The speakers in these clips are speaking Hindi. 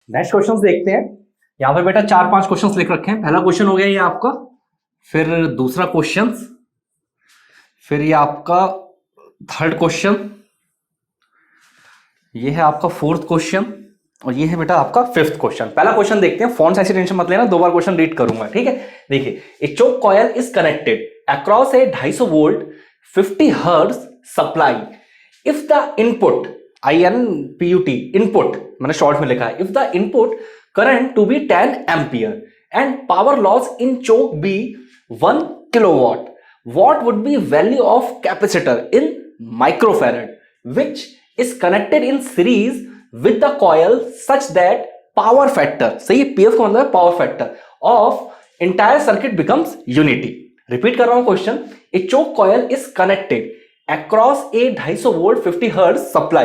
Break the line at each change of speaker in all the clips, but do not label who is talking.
नेक्स्ट क्वेश्चन देखते हैं। यहाँ पे बेटा 4-5 क्वेश्चंस लिख रखे हैं। पहला क्वेश्चन हो गया ये आपका, फिर दूसरा क्वेश्चन, फिर ये आपका थर्ड क्वेश्चन, ये है आपका फोर्थ क्वेश्चन और ये है बेटा आपका फिफ्थ क्वेश्चन। पहला क्वेश्चन देखते हैं। फॉन्ट साइज टेंशन मत लेना, 2 बार क्वेश्चन रीड करूंगा, ठीक है। देखिए, a choke coil is connected across a 250 volt 50 hertz supply if the input INPUT input मैंने शॉर्ट में लिखा है, if the input current to be 10 ampere and power loss in choke be 1 kilowatt, what would be value of capacitor in microfarad which is connected in series with the coil such that power factor, सही है, PF का मतलब है power factor of entire circuit becomes unity। Repeat कर रहा हूं question. A choke coil is connected across a 250 volt 50 hertz supply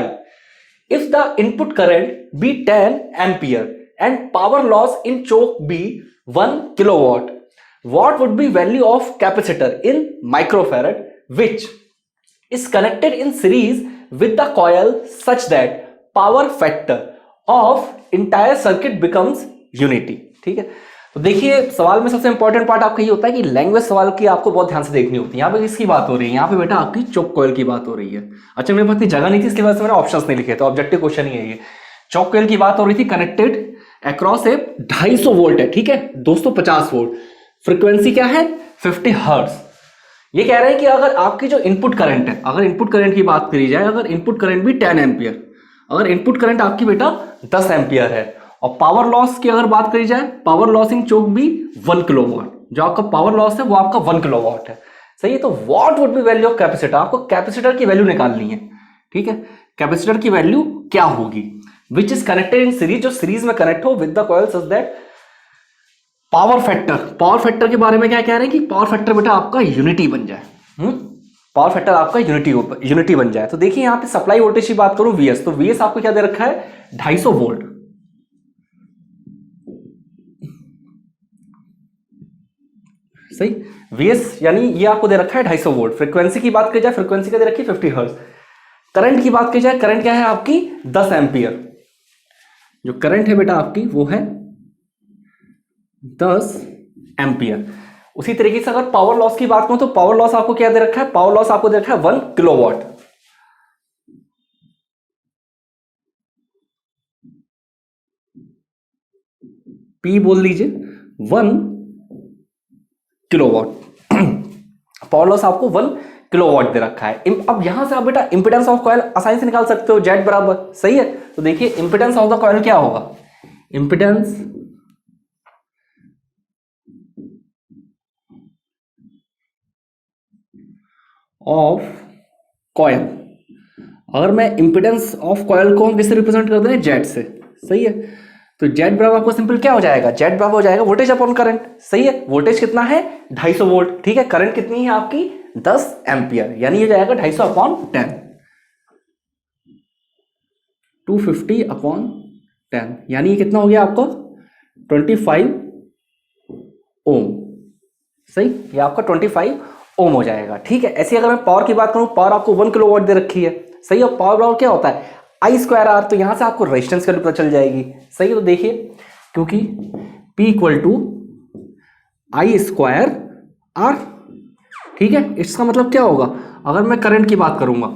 if the input current be 10 ampere and power loss in choke be 1 kilowatt, what would be value of capacitor in microfarad which is connected in series with the coil such that power factor of entire circuit becomes unity। ठीक है, तो देखिए सवाल में सबसे इंपॉर्टेंट पार्ट आपका ये होता है कि लैंग्वेज सवाल की आपको बहुत ध्यान से देखनी होती है। यहाँ पे किसकी बात हो रही है? यहाँ पे बेटा आपकी चोक कॉइल की बात हो रही है। अच्छा, मेरे पास इतनी जगह नहीं थी, इसकी वजह से मैंने ऑप्शंस नहीं लिखे, तो ऑब्जेक्टिव क्वेश्चन ही है ये। चोक कॉइल की बात हो रही थी, कनेक्टेड अक्रॉस ए 250 वोल्ट है, ठीक है, 250 वोल्ट, फ्रीक्वेंसी क्या है 50 हर्ट्ज। ये कह रहे हैं कि अगर आपकी जो इनपुट करंट है, अगर इनपुट करंट की बात करी जाए, अगर इनपुट करंट भी 10 एम्पियर, अगर इनपुट करंट आपकी बेटा 10 एम्पियर है और पावर लॉस की अगर बात करी जाए, पावर लॉस इन चोक भी 1 किलोवाट, जो आपका पावर लॉस है वो आपका 1 किलोवाट है, सही है। तो what would be value of capacitor, आपको कैपेसिटर की वैल्यू निकालनी है, ठीक है। कैपेसिटर की वैल्यू क्या होगी? Which is connected in series, जो सीरीज में कनेक्ट हो with the coil such that power factor, power factor के बारे में क्या कह रहे हैं कि पावर फैक्टर बेटा आपका यूनिटी बन जाए, पावर फैक्टर आपका यूनिटी बन जाए। तो देखिए यहाँ पे सप्लाई वोल्टेज की बात करूं VS, तो VS आपको क्या दे रखा है 250 वोल्ट, सही। VS यानी ये आपको दे रखा है 250 वोल्ट। फ्रीक्वेंसी की बात की जाए, फ्रीक्वेंसी क्या दे रखी है 50 हर्ट्ज। करंट की बात की जाए, करंट क्या है आपकी 10 एम्पियर, जो करंट है बेटा आपकी वो है 10 एम्पियर। उसी तरीके से अगर पावर लॉस की बात करूं तो पावर लॉस आपको क्या दे रखा है? पावर लॉस आपको दे रखा है 1 किलोवाट। P बोल लीजिए 1 किलोवाट। पावर लॉस आपको 1 किलोवाट दे रखा है। अब यहां से आप बेटा इंपेडेंस ऑफ कॉइल आसानी से निकाल सकते हो, Z बराबर, सही है। तो देखिए इंपेडेंस ऑफ द कॉइल क्या होगा? इंपेडेंस ऑफ कॉइल, अगर मैं इंपेडेंस ऑफ कॉइल को हम किससे रिप्रेजेंट कर दें? Z से, सही है। तो Z बराबर आपको सिंपल क्या हो जाएगा? Z बराबर हो जाएगा वोल्टेज अपॉन करंट, सही है। वोल्टेज कितना है 250 वोल्ट, ठीक है। करंट कितनी है आपकी 10 एम्पियर, यानी ये जाएगा 250 अपॉन 10, 250 अपॉन 10, यानी ये कितना हो गया आपको 25 ओम, सही। ये आपका 25 ओम हो जाएगा, ठीक है। ऐसे अगर मैं पावर की बात करूं, पावर आपको 1 किलोवाट दे रखी है, सही है। पावर पावर क्या होता है I²R, तो यहां से आपको रेजिस्टेंस की वैल्यू पता चल जाएगी, सही है। तो देखिए क्योंकि P = I²R, ठीक है। इसका मतलब क्या होगा? अगर मैं करंट की बात करूंगा,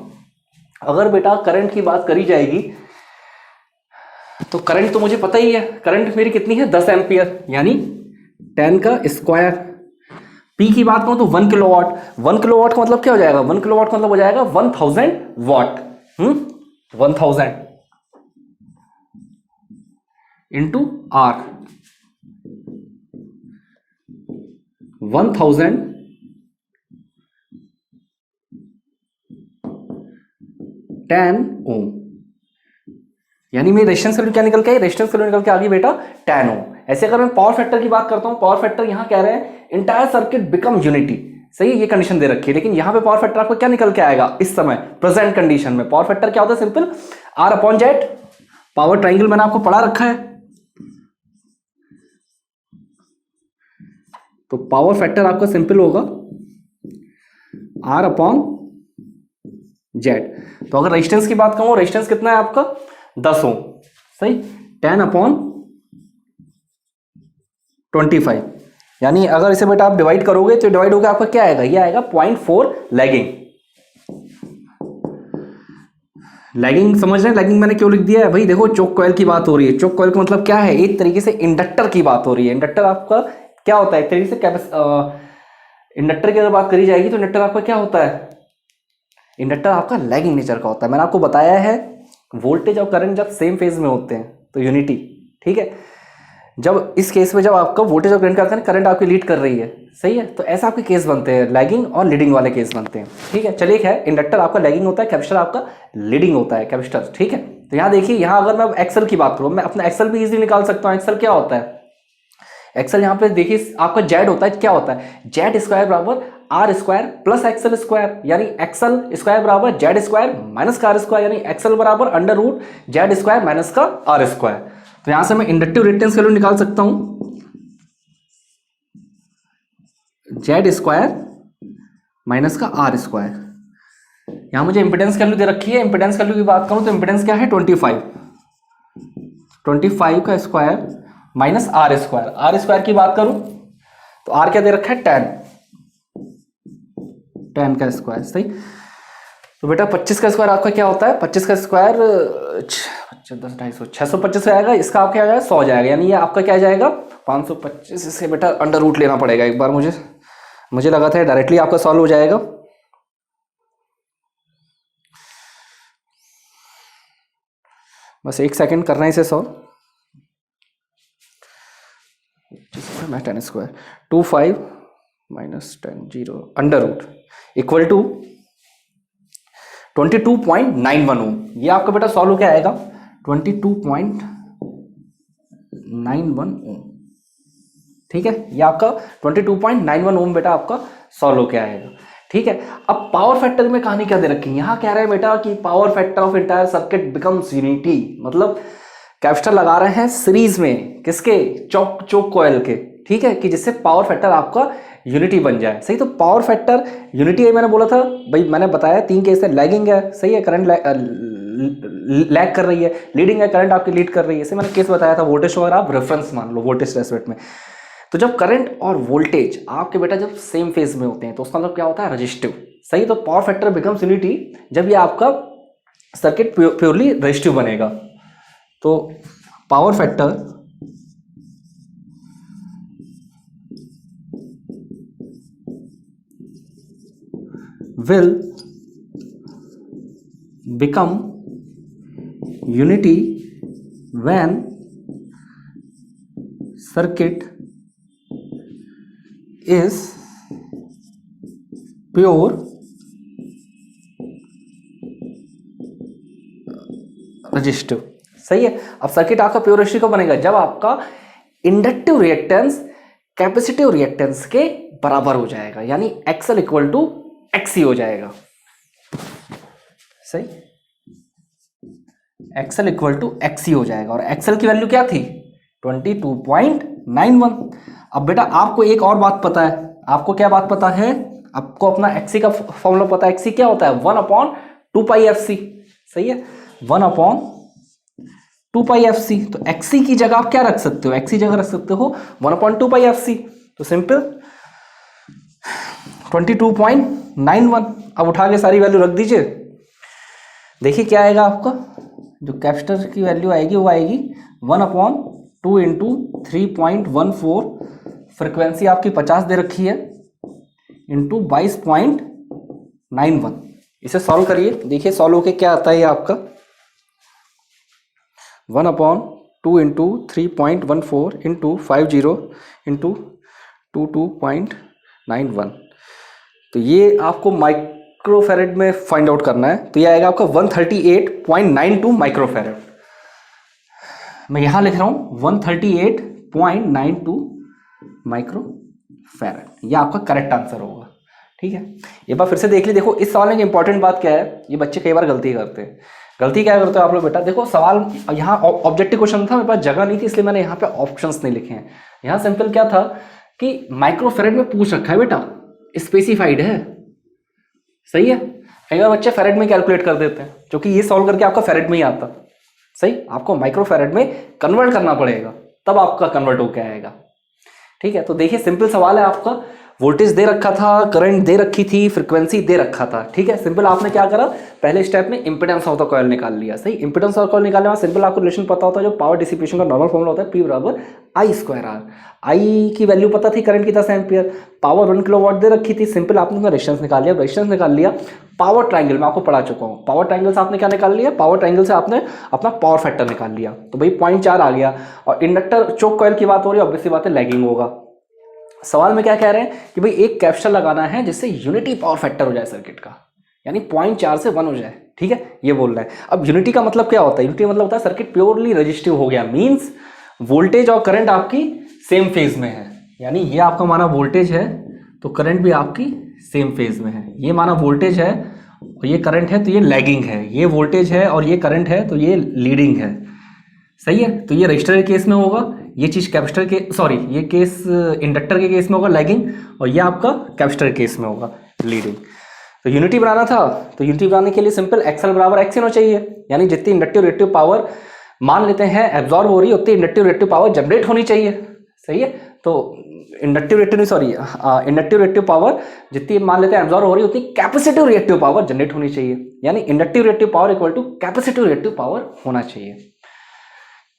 अगर बेटा करंट की बात करी जाएगी तो करंट तो मुझे पता ही है, करंट मेरी कितनी है 10 एम्पियर, यानी 10 का स्क्वायर। P की बात करूं तो 1 किलोवाट, 1 किलोवाट का मतलब क्या हो जाएगा? 1 किलोवाट का मतलब हो जाएगा 1000 वाट, 1000 इंटू R, 1000 10 ओम, यानी मेरी रेजिस्टेंस वैल्यू क्या निकल के आई? रेजिस्टेंस वैल्यू निकल के आ गई बेटा 10 ओम। ऐसे अगर मैं पावर फैक्टर की बात करता हूं, पावर फैक्टर यहां कह रहे हैं इंटायर सर्किट बिकम यूनिटी, सही है, ये कंडीशन दे रखी है। लेकिन यहां पे पावर फैक्टर आपको क्या निकल के आएगा इस समय प्रेजेंट कंडीशन में? पावर फैक्टर क्या होता है? सिंपल R/Z, पावर ट्राइंगल मैंने आपको पढ़ा रखा है। तो पावर फैक्टर आपका सिंपल होगा R/Z। तो अगर रेजिस्टेंस की बात करूं, रेजिस्टेंस कितना है आपका 10 ओम, सही, 10 अपॉन 25। यानी अगर इसे बेटा आप डिवाइड करोगे तो डिवाइड होकर आपका क्या आएगा, ये आएगा 0.4 लैगिंग। लैगिंग समझ रहे हैं, लैगिंग मैंने क्यों लिख दिया है भाई, देखो चोक कॉइल की बात हो रही है। चोक कॉइल का मतलब क्या है, एक तरीके से इंडक्टर की बात हो रही है। इंडक्टर आपका क्या होता है, एक तरीके से इंडक्टर की अगर बात करी जाएगी तो इंडक्टर आपका क्या होता है, इंडक्टर आपका लैगिंग नेचर का होता है। मैंने आपको बताया है वोल्टेज और करंट जब सेम फेज में होते हैं तो यूनिटी, ठीक है। जब इस केस में जब आपका वोल्टेज और करंट का करंट आपकी लीड कर रही है, सही है, तो ऐसा आपके केस बनते हैं, लैगिंग और लीडिंग वाले केस बनते हैं, ठीक है। चलिए है, इंडक्टर आपका लैगिंग होता है, कैपेसिटर आपका लीडिंग होता है, कैपेसिटर, ठीक है। तो यहाँ देखिए, यहाँ अगर मैं एक्सल की बात करूँ, मैं अपना एक्सल भी इजीली निकाल सकता हूँ। एक्सल क्या होता है, एक्सल यहाँ पे देखिए आपका जेड होता है, क्या होता है, जेड स्क्वायर बराबर R square plus XL square, यानी एक्सल स्क्वायर बराबर जेड स्क्वायर माइनस का आर स्क्वायर, यानी एक्सल बराबर under root Z square minus का आर स्क्वायर। तो यहां से मैं इंडक्टिव रिएक्टेंस वैल्यू निकाल सकता हूं, जेड स्क्वायर माइनस का आर स्क्वायर। यहां मुझे इंपेडेंस वैल्यू दे रखी है, इंपेडेंस वैल्यू की बात करूं तो इंपेडेंस क्या है 25 का square minus R square. R square की बात करूं तो आर क्या दे रखा है 10 का स्क्वायर, सही। तो बेटा 25 का स्क्वायर आपका क्या होता है, 25 का स्क्वायर 10 250 625 आएगा, इसका आपका क्या आएगा 100 जाएगा, यानी ये आपका क्या जाएगा 525। इससे बेटा अंडर रूट लेना पड़ेगा एक बार, मुझे लगा था डायरेक्टली आपका सॉल्व हो जाएगा। बस 1 सेकंड करना है इसे solve. 10 square 25 minus 10 0 under root equal to 22.91 ohm. ये आपका बेटा सॉल्व क्या आएगा 22.91 ओम, ठीक है। ये आपका 22.91 ओम बेटा आपका सॉल्व क्या आएगा, ठीक है। अब पावर फैक्टर में कहानी क्या दे रखी है, यहां कह रहे हैं बेटा कि power factor of entire circuit becomes unity, मतलब कैपेसिटर लगा रहे हैं सीरीज में, किसके, चोक कॉइल के, ठीक है, कि जिससे पावर फैक्टर आपका यूनिटी बन जाए, सही। तो पावर फैक्टर यूनिटी है, मैंने बोला था भाई, मैंने बताया 3 केस है, लैगिंग है, सही है, करंट लैग कर रही है, लीडिंग है, करंट आपकी लीड कर रही है, इसे मैंने केस बताया था वोल्टेज, अगर आप रेफरेंस मान लो वोल्टेज रेस्पेक्ट में। तो जब करंट और वोल्टेज आपके बेटा जब सेम फेज में होते हैं तो उसका मतलब क्या होता है, रेजिस्टिव, सही। तो पावर फैक्टर बिकम्स यूनिटी जब ये आपका सर्किट प्योरली रेजिस्टिव बनेगा। तो power factor will become unity when circuit is pure resistive, सही है। अब सर्किट आपका प्योर रेजिस्टिव कब बनेगा, जब आपका इंडक्टिव रिएक्टेंस कैपेसिटिव रिएक्टेंस के बराबर हो जाएगा, यानी एक्सएल इक्वल टू एक्सी हो जाएगा, सही। एक्सएल इक्वल टू एक्सी हो जाएगा, और एक्सएल की वैल्यू क्या थी 22.91। अब बेटा आपको एक और बात पता है, आपको क्या बात पता है, आपको अपना एक्सी का फॉर्मूला पता है। एक्सी क्या होता है 1/2πfc, सही है, 1/2πfc। तो एक्सी की जगह आप क्या रख सकते हो, एक्सी जगह रख सकते हो 1/2πfc। तो सिंपल 22.91। अब उठा के सारी वैल्यू रख दीजिए, देखिए क्या आएगा आपका, जो कैपेसिटर की वैल्यू आएगी वो आएगी 1/2 इंटू 3.14, फ्रिक्वेंसी आपकी 50 दे रखी है, इंटू 22.91। इसे सॉल्व करिए, देखिए सॉल्व होके क्या आता है ये आपका 1/2 इंटू 3.14 इंटू 50 इंटू 22.91। तो ये आपको माइक्रोफेरेड में फाइंड आउट करना है। तो ये आएगा आपका 138.92 माइक्रोफेरेड। मैं यहां लिख रहा हूं 138.92 माइक्रोफेरेड, ये आपका करेक्ट आंसर होगा, ठीक है। ये बार फिर से देख ली, देखो इस सवाल में इंपॉर्टेंट बात क्या है, ये बच्चे कई बार गलती करते हैं। गलती क्या करते हो आप लोग बेटा, देखो सवाल यहाँ ऑब्जेक्टिव क्वेश्चन था, मेरे पास जगह नहीं थी इसलिए मैंने यहाँ पे ऑप्शंस नहीं लिखे हैं। यहाँ सिंपल क्या था कि माइक्रोफेरेड में पूछ रखा है बेटा, स्पेसिफाइड है, सही है। कई बार बच्चे फेरेड में कैलकुलेट कर देते हैं, क्योंकि ये सॉल्व करके आपका फेरेड में ही आता, सही। आपको माइक्रोफेरेड में कन्वर्ट करना पड़ेगा, तब आपका कन्वर्ट होकर आएगा। ठीक है, तो देखिए सिंपल सवाल है आपका, वोल्टेज दे रखा था, करंट दे रखी थी, फ्रीक्वेंसी दे रखा था। ठीक है, सिंपल आपने क्या करा, पहले स्टेप में इंपेडेंस ऑफ द कॉइल निकाल लिया। सही, इंपेडेंस ऑफ कॉइल निकालने में सिंपल आपको रिलेशन पता होता है, जो पावर डिसिपेशन का नॉर्मल फॉर्मूला होता है, P बराबर आई स्क्वायर आर। आई की वैल्यू पता थी, करंट की 10 एम्पियर, पावर 1 किलोवाट दे रखी थी, सिंपल आपने उसका रेजिस्टेंस निकाल लिया। रेजिस्टेंस निकाल लिया, पावर ट्राइंगल में आपको पढ़ा चुका हूँ, पावर ट्राइंगल से आपने क्या निकाल लिया, पावर ट्राइंगल से आपने अपना पावर फैक्टर निकाल लिया, तो भाई 0.4 आ गया। और इंडक्टर चोक कॉइल की बात हो रही है, ऑब्वियसली बात है लैगिंग होगा। सवाल में क्या कह रहे हैं कि भाई एक कैपेसिटर लगाना है जिससे यूनिटी पावर फैक्टर हो जाए सर्किट का, यानी 0.4 से 1 हो जाए। ठीक है, ये बोल रहे हैं। अब यूनिटी का मतलब क्या होता है, यूनिटी का मतलब होता है सर्किट प्योरली रेजिस्टिव हो गया, मींस वोल्टेज और करंट आपकी सेम फेज में है, यानी ये आपका माना वोल्टेज है तो करंट भी आपकी सेम फेज में है, ये माना वोल्टेज है और ये करंट है तो ये लैगिंग है, ये वोल्टेज है और ये करंट है तो ये लीडिंग है। सही है, तो ये रजिस्टर के केस में होगा, ये चीज कैपेसिटर के, सॉरी ये केस इंडक्टर के केस में होगा लैगिंग, और ये आपका कैपेसिटर केस में होगा लीडिंग। तो यूनिटी बनाना था, तो यूनिटी बनाने के लिए सिंपल एक्सएल बराबर एक्स होना चाहिए, यानी जितनी इंडक्टिव रिएक्टिव पावर मान लेते हैं एब्जॉर्ब हो रही है, उतनी इंडक्टिव रिएक्टिव पावर जनरेट होनी चाहिए। सही है, तो इंडक्टिव रिएक्टिव नहीं, सॉरी इंडक्टिव रिएक्टिव पावर जितनी मान लेते हैं एब्जॉर्ब हो रही है, उतनी कैपेसिटिव रिएक्टिव पावर जनरेट होनी चाहिए, यानी inductive reactive power equal to capacitive reactive power होना चाहिए।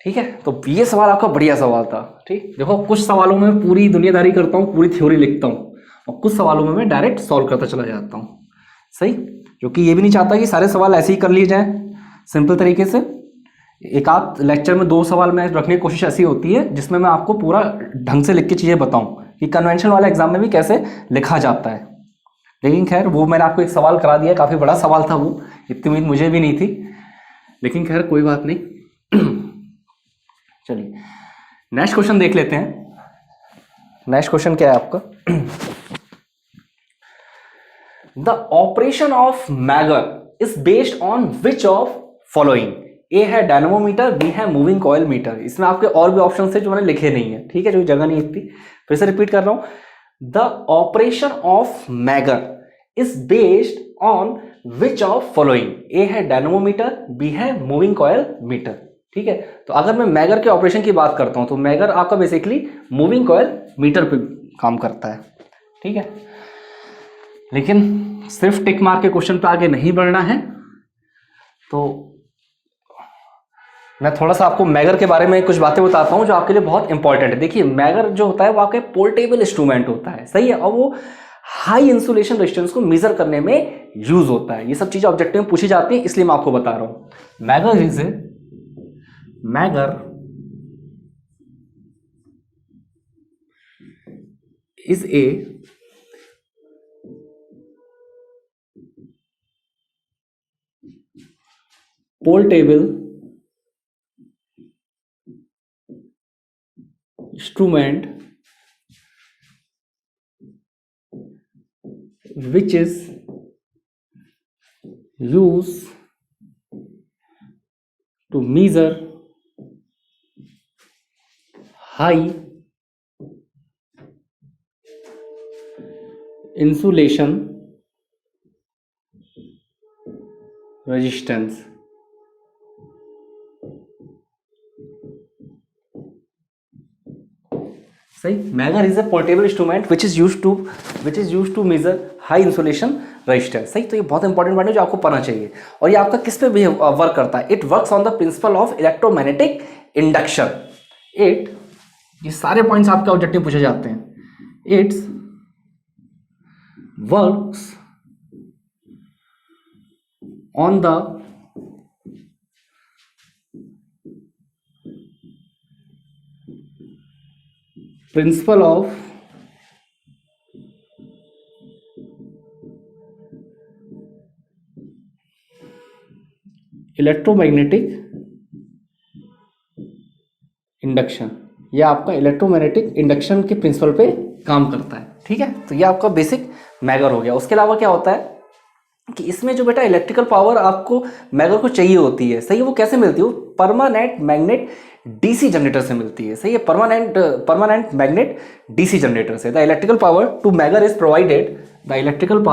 ठीक है, तो ये सवाल आपका बढ़िया सवाल था। ठीक, देखो कुछ सवालों में पूरी दुनियादारी करता हूँ, पूरी थ्योरी लिखता हूँ, और कुछ सवालों में मैं डायरेक्ट सॉल्व करता चला जाता हूँ। सही, क्योंकि ये भी नहीं चाहता कि सारे सवाल ऐसे ही कर लिए जाएं सिंपल तरीके से। एक आध लेक्चर में 2 सवाल में रखने की कोशिश ऐसी होती है जिसमें मैं आपको पूरा ढंग से लिख के चीज़ें बताऊं कि कन्वेंशन वाले एग्जाम में भी कैसे लिखा जाता है। लेकिन खैर वो मैंने आपको एक सवाल करा दिया, काफ़ी बड़ा सवाल था वो, इतनी उम्मीद मुझे भी नहीं थी, लेकिन खैर कोई बात नहीं। चलिए नेक्स्ट क्वेश्चन देख लेते हैं। नेक्स्ट क्वेश्चन क्या है आपका, the operation of megger is based on which of following. A है डायनामोमीटर, बी है मूविंग कॉइल मीटर। इसमें आपके और भी ऑप्शन थे जो मैंने लिखे नहीं है, ठीक है, जो जगह नहीं इतनी, फिर से रिपीट कर रहा हूं। The operation of megger is based on which of following. A है डायनामोमीटर, बी है मूविंग कॉइल मीटर। ठीक है, तो अगर मैं मैगर के ऑपरेशन की बात करता हूं तो मैगर आपका बेसिकली मूविंग कॉइल मीटर पे काम करता है। ठीक है, लेकिन सिर्फ टिक मार्क के क्वेश्चन पे आगे नहीं बढ़ना है, तो मैं थोड़ा सा आपको मैगर के बारे में कुछ बातें बताता हूं जो आपके लिए बहुत इंपॉर्टेंट है। देखिए मैगर जो होता है वो आपके पोर्टेबल इंस्ट्रूमेंट होता है, सही है, और वो हाई इंसुलेशन रेजिस्टेंस को मेजर करने में यूज होता है। ये सब चीजें ऑब्जेक्टिव में पूछी जाती है, इसलिए मैं आपको बता रहा हूं। Megger is a portable instrument which is used to measure high insulation resistance। सही, megger is a portable instrument which is use to measure high insulation resistance. सही, तो ये बहुत इंपॉर्टेंट पॉइंट है जो आपको पढ़ना चाहिए। और ये आपका किस पे भी वर्क करता है, it works on the principle of electromagnetic induction. ये सारे पॉइंट्स आपके ऑब्जेक्टिव पूछे जाते हैं। It's works on the principle of electromagnetic induction. ये आपका इलेक्ट्रोमैग्नेटिक इंडक्शन के प्रिंसिपल पे काम करता है। ठीक है, तो ये आपका बेसिक मैगर हो गया। उसके अलावा क्या होता है कि इसमें जो बेटा इलेक्ट्रिकल पावर आपको मैगर को चाहिए होती है, सही है, वो कैसे मिलती है, वो परमानेंट मैग्नेट डीसी जनरेटर से मिलती है। सही है, परमानेंट मैग्नेट डीसी जनरेटर से। The electrical power to megger is provided, the electrical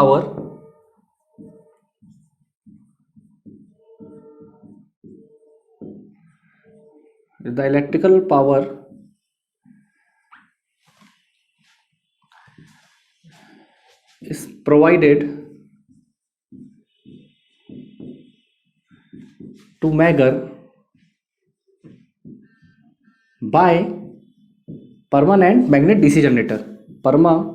power is provided to measure by permanent magnet DC generator. Permanent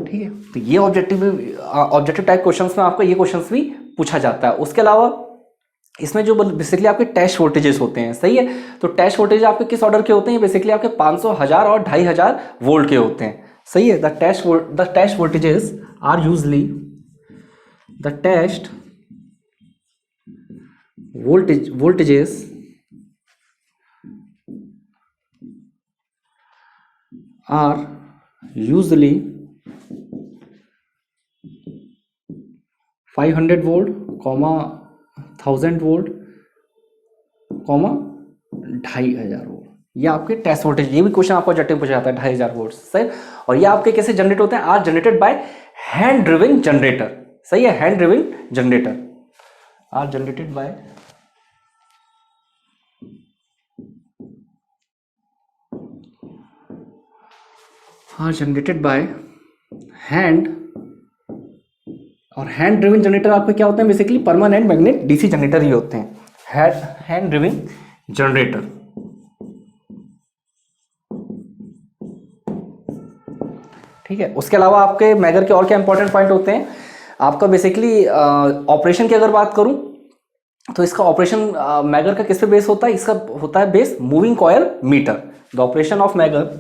ठीक है, तो ये ऑब्जेक्टिव टाइप क्वेश्चंस में आपको ये क्वेश्चंस भी पूछा जाता है। उसके अलावा इसमें जो बेसिकली आपके टेस्ट वोल्टेजेस होते हैं, सही है, तो टेस्ट वोल्टेज आपके किस ऑर्डर के होते हैं? बेसिकली आपके 500, 1000 और 2500 वोल्ट के होते हैं, सही है। The test voltages are usually the test voltages are usually 500 volt, 1000 volt, 2500 volt. ये आपके टेस्ट वोल्टेज, ये भी क्वेश्चन आपको ऑब्जेक्टिव पूछा जाता है, 2500 वोल्ट, सही। और ये आपके कैसे जनरेट होते हैं? Are generated by hand driving generator, सही है, hand driving generator are generated by hand. और हैंड ड्रिविंग जनरेटर आपके क्या होते हैं? Basically permanent magnet DC generator ही होते हैं, हैंड ड्रिविंग जनरेटर। ठीक है, उसके अलावा आपके मैगर के और क्या इंपॉर्टेंट पॉइंट होते हैं? आपका बेसिकली ऑपरेशन की अगर बात करूं तो इसका ऑपरेशन मैगर का किस पे बेस होता है? इसका होता है base moving coil meter. The operation of megger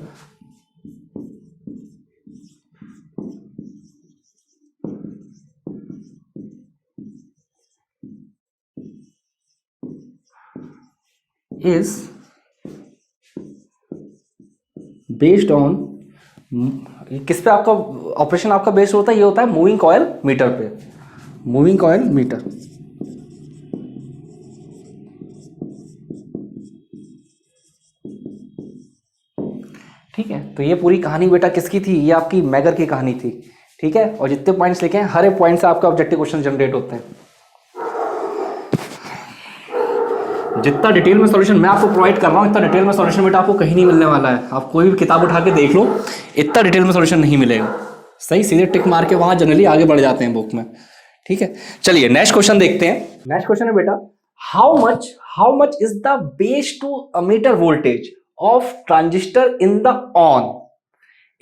is based on, किस पे आपका ऑपरेशन आपका बेस्ड होता है? ये होता है मूविंग कॉयल मीटर पे, मूविंग कॉयल मीटर। ठीक है, तो ये पूरी कहानी बेटा किसकी थी? ये आपकी मैगर की कहानी थी, ठीक है। और जितने पॉइंट्स लिखे हैं, हर एक पॉइंट से आपका ऑब्जेक्टिव क्वेश्चन जनरेट होते हैं। जितना डिटेल में सॉल्यूशन मैं आपको प्रोवाइड कर रहा हूँ, इतना डिटेल में सॉल्यूशन बेटा आपको कहीं नहीं मिलने वाला है। आप कोई भी किताब उठा के देख लो, इतना डिटेल में सॉल्यूशन नहीं मिलेगा, सही। सीधे टिक मार के वहां जनरली आगे बढ़ जाते हैं बुक में, ठीक है। चलिए नेक्स्ट क्वेश्चन देखते हैं। नेक्स्ट क्वेश्चन है बेटा, how much is the base to emitter voltage of transistor in the on?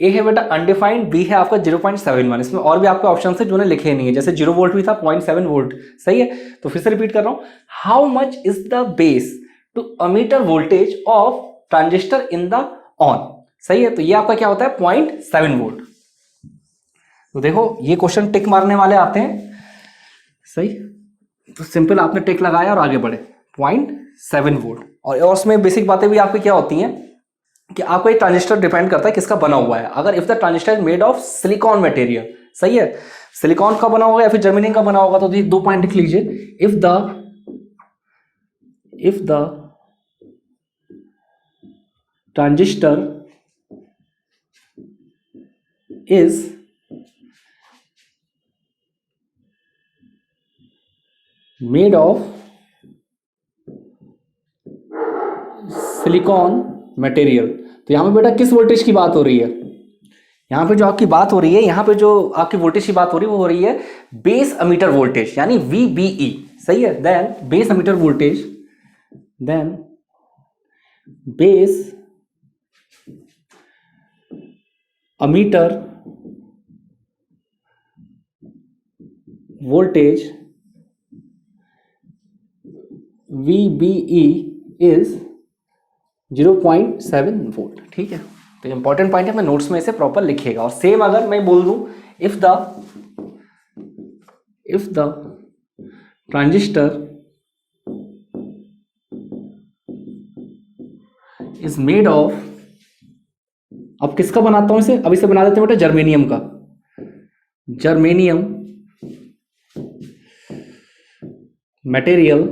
A है बेटा अनडिफाइंड, बी है आपका 0.71। इसमें और भी आपके ऑप्शन है जो ने लिखे नहीं है, जैसे 0 वोल्ट भी था, 0.7 वोल्ट, सही है। तो फिर से रिपीट कर रहा हूं, how much is the base to emitter voltage of transistor in the on, सही है। तो ये आपका क्या होता है? 0.7 वोल्ट। तो देखो ये क्वेश्चन टिक मारने वाले आते हैं, सही। तो सिंपल आपने टिक लगाया और आगे बढ़े, 0.7 वोल्ट। और उसमें बेसिक बातें भी आपकी क्या होती हैं कि आपका ये ट्रांजिस्टर डिपेंड करता है किसका बना हुआ है। अगर if the transistor is made of silicon material, सही है, सिलिकॉन का बना होगा या फिर जर्मेनियम का बना होगा, तो 2 पॉइंट लिख लीजिए। If the transistor is made of silicon material, तो यहां पे बेटा किस वोल्टेज की बात हो रही है? यहां पे जो आपकी बात हो रही है, यहां पे जो आपकी वोल्टेज की बात हो रही है, वो हो रही है बेस अमीटर वोल्टेज, यानी VBE, सही है। Then base emitter voltage, then base emitter voltage VBE is 0.7 volt, ठीक है। तो इंपॉर्टेंट पॉइंट है, मैं नोट्स में इसे प्रॉपर लिखिएगा। और सेम अगर मैं बोल दूं, if the transistor is made of, अब किसका बनाता हूं इसे? अब इसे बना देते हैं बेटा जर्मेनियम का, germanium material,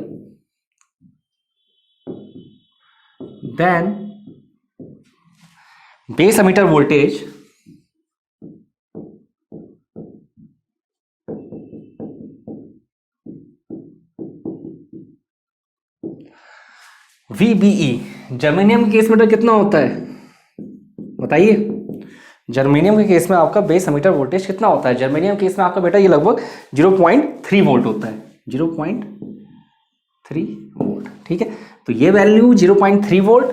then base emitter voltage VBE germanium के केस में कितना होता है बताइए। जर्मेनियम के केस में आपका बेस एमिटर वोल्टेज कितना होता है? जर्मेनियम के केस में आपका बेटा ये लगभग 0.3 वोल्ट होता है, 0.3 वोल्ट। ठीक है, तो ये वैल्यू 0.3 वोल्ट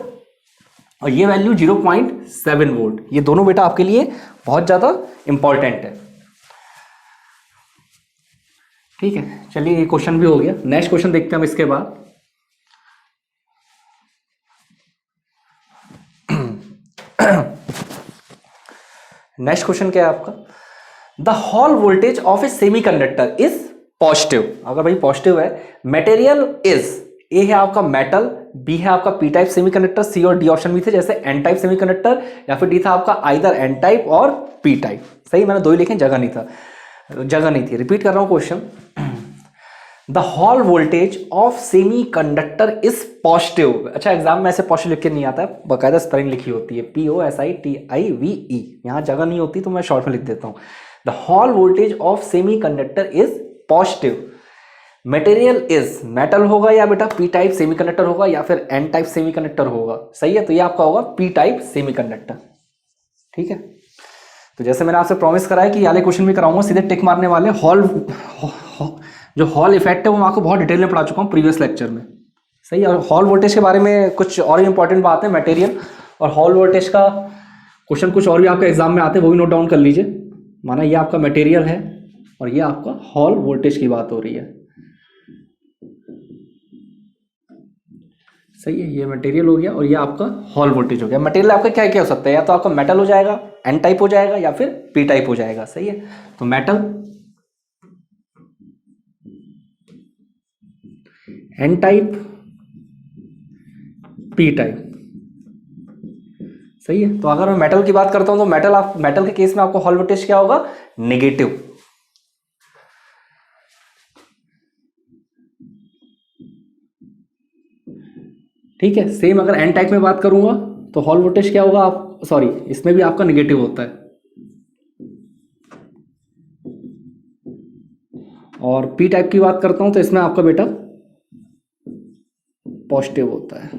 और ये वैल्यू 0.7 वोल्ट, ये दोनों बेटा आपके लिए बहुत ज्यादा इंपॉर्टेंट है। ठीक है, चलिए ये क्वेश्चन भी हो गया। नेक्स्ट क्वेश्चन देखते हैं हम इसके बाद। नेक्स्ट क्वेश्चन क्या है आपका? The hall voltage of A semiconductor is positive. अगर भाई पॉजिटिव है, मटेरियल इज, ए है आपका मेटल, बी है आपका पी टाइप सेमीकंडक्टर, सी और डी ऑप्शन भी थे जैसे एन टाइप सेमीकंडक्टर, या फिर डी था आपका आइदर एन टाइप और पी टाइप। सही, मैंने दो ही लिखे, जगह नहीं थी। रिपीट कर रहा हूं question. The hall voltage of semi conductor is positive. अच्छा, एग्जाम में ऐसे पॉजिटिव लिख के नहीं आता है, बाकायदा स्पेलिंग लिखी होती है, POSITIVE। यहां जगह नहीं होती तो मैं शॉर्ट में लिख देता हूं। The hall voltage of semi conductor is positive, material is, metal होगा या बेटा पी टाइप सेमीकंडक्टर होगा या फिर एन टाइप सेमीकंडक्टर होगा। सही है, तो ये आपका होगा पी टाइप सेमीकंडक्टर। ठीक है, तो जैसे मैंने आपसे प्रॉमिस करा है कि वाले क्वेश्चन भी कराऊंगा सीधे टिक मारने वाले। जो हॉल इफेक्ट है वो मैं आपको बहुत डिटेल में पढ़ा चुका हूँ प्रीवियस लेक्चर में। सही है, और हॉल वोल्टेज के बारे में कुछ और इंपॉर्टेंट बात है, मटेरियल और हॉल वोल्टेज का क्वेश्चन कुछ और भी आपके एग्जाम में आते हैं, वो भी नोट डाउन कर लीजिए। माना ये आपका मटेरियल है और ये आपका हॉल वोल्टेज की बात हो रही है। सही है, ये मटेरियल हो गया और ये आपका हॉल वोल्टेज हो गया। मटेरियल आपका क्या क्या हो सकता है? या तो आपका मेटल हो जाएगा, एन टाइप हो जाएगा, या फिर पी टाइप हो जाएगा। सही है, तो metal, N type, P type. सही है, तो अगर मैं मेटल की बात करता हूं तो मेटल के केस में आपको हॉल वोल्टेज क्या होगा? नेगेटिव। ठीक है, सेम अगर एन टाइप में बात करूंगा तो हॉल वोल्टेज क्या होगा? आप सॉरी, इसमें भी आपका नेगेटिव होता है। और पी टाइप की बात करता हूं तो इसमें आपका बेटा पॉजिटिव होता है।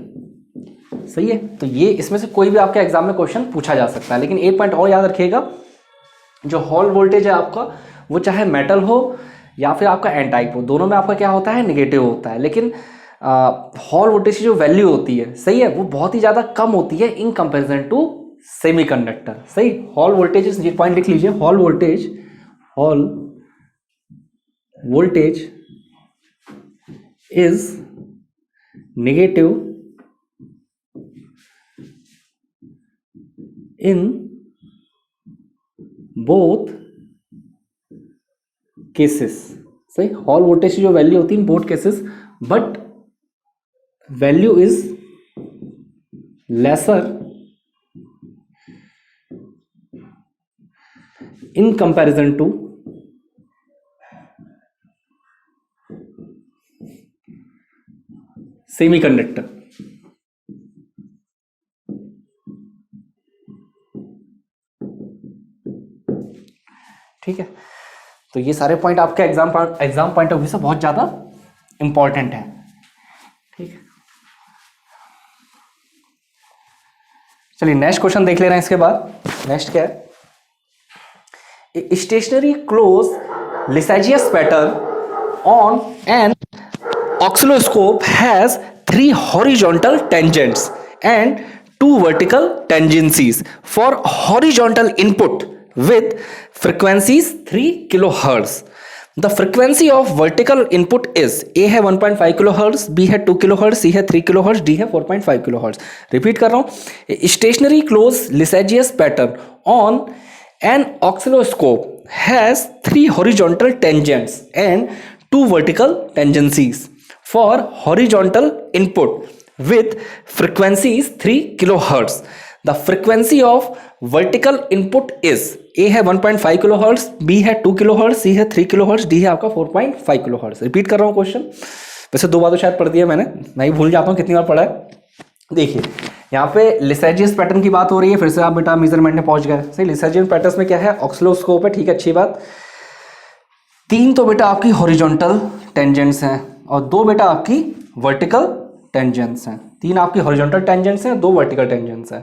सही है, तो ये इसमें से कोई भी आपके एग्जाम में क्वेश्चन पूछा जा सकता है। लेकिन एक पॉइंट और याद रखिएगा, जो हॉल वोल्टेज है आपका वो चाहे मेटल हो या फिर आपका एन टाइप हो, दोनों में आपका क्या होता है? नेगेटिव होता है। लेकिन हॉल वोल्टेज की जो वैल्यू होती है, सही है, वो बहुत ही ज्यादा कम होती है इन कंपैरिजन टू सेमीकंडक्टर। सही, हॉल वोल्टेज, ये पॉइंट लिख लीजिए, Hall voltage is negative in both cases. सही, हॉल वोल्टेज की जो वैल्यू होती है in both cases, but value is lesser in comparison to semiconductor. ठीक है, तो ये सारे पॉइंट आपके एग्जाम पॉइंट ऑफ व्यू से बहुत ज्यादा इंपॉर्टेंट है। ठीक है, चलिए नेक्स्ट क्वेश्चन देख ले रहे हैं। इसके बाद नेक्स्ट क्या है? Stationary close Lissajous pattern on an oscilloscope has 3 horizontal tangents and 2 vertical tangencies for horizontal input with frequencies 3 kilohertz. The frequency of vertical input is A है 1.5 kilohertz, B है 2 kilohertz, C है 3 kilohertz, D है 4.5 kilohertz. रिपीट कर रहा हूं, stationary closed Lissajous pattern on an oscilloscope has 3 horizontal tangents and 2 vertical tangencies for horizontal input with frequencies 3 kilohertz. The frequency of vertical input is A है 1.5 kilohertz, B है 2 kilohertz, C है 3 kilohertz, D है आपका 4.5 kilohertz. रिपीट कर रहा हूँ क्वेश्चन, वैसे 2 बार तो शायद पढ़ दिया मैंने, मैं ही भूल जाता हूँ कितनी बार पढ़ा है। देखिए यहाँ पे लिसाजियस पैटर्न की बात हो रही है, फिर से आप बेटा मेजरमेंट में पहुंच गए। सही, लिसाजियस पैटर्न में क्या है? ऑक्सिलोस्कोप है। ठीक है, अच्छी बात। 3 तो बेटा आपकी हॉरिजॉन्टल टेंजेंट्स हैं और 2 बेटा आपकी वर्टिकल टेंजेंट्स हैं, 3 आपकी हॉरिजॉन्टल टेंजेंट्स हैं, 2 वर्टिकल टेंजेंट्स हैं।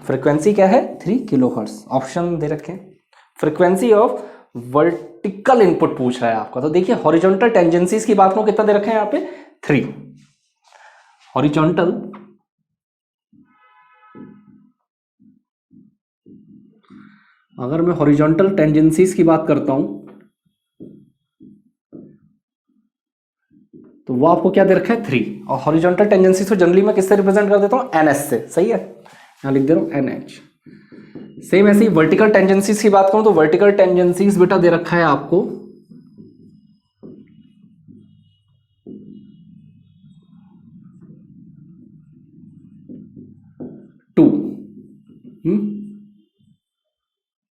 फ्रीक्वेंसी क्या है 3 किलोहर्ट्ज, ऑप्शन दे रखे हैं। फ्रीक्वेंसी ऑफ वर्टिकल इनपुट पूछ रहा है आपका, तो देखिए हॉरिजॉन्टल टेंजेंसीज की बात करूं कितना दे रखे हैं यहाँ पे 3। हॉरिजॉन्टल अगर मैं हॉरिजॉन्टल टेंजेंसीज की बात करता हूं तो वो आपको क्या दे रखा है 3, और हॉरिजॉन्टल टेंजेंसीज को जनरली मैं किससे रिप्रेजेंट कर देता हूं NH से, सही है, यहां लिख दे रहा हूं NH। सेम ऐसे ही वर्टिकल टेंजेंसीज की बात करूं तो वर्टिकल टेंजेंसीज बेटा दे रखा है आपको 2।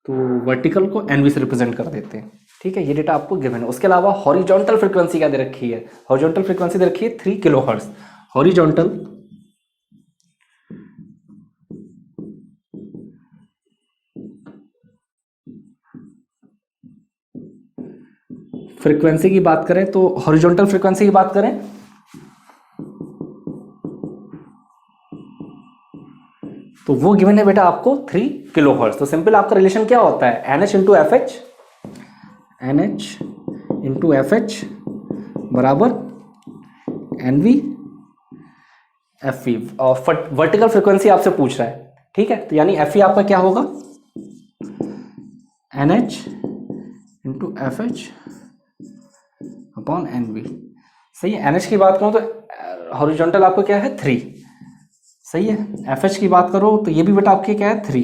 तो वर्टिकल को NV से रिप्रेजेंट कर देते हैं, ठीक है, ये डेटा आपको गिवन है। उसके अलावा हॉरिजॉन्टल फ्रीक्वेंसी क्या दे रखी है, हॉरिजॉन्टल फ्रीक्वेंसी दे रखी है 3 किलोहर्ट्ज। हॉरिजॉन्टल फ्रीक्वेंसी की बात करें तो हॉरिजॉन्टल फ्रीक्वेंसी की बात करें तो वो गिवन है बेटा आपको 3 किलोहर्ट्ज। तो सिंपल आपका रिलेशन क्या होता है NH इंटू FH बराबर NV FE, और वर्टिकल फ्रीक्वेंसी आपसे पूछ रहा है, ठीक है, तो यानी FE आपका क्या होगा NH into FH upon NV, सही है। NH की बात करूं तो हॉरिजॉन्टल आपको क्या है 3, सही है। FH की बात करो तो ये भी बेटा आपके क्या है 3,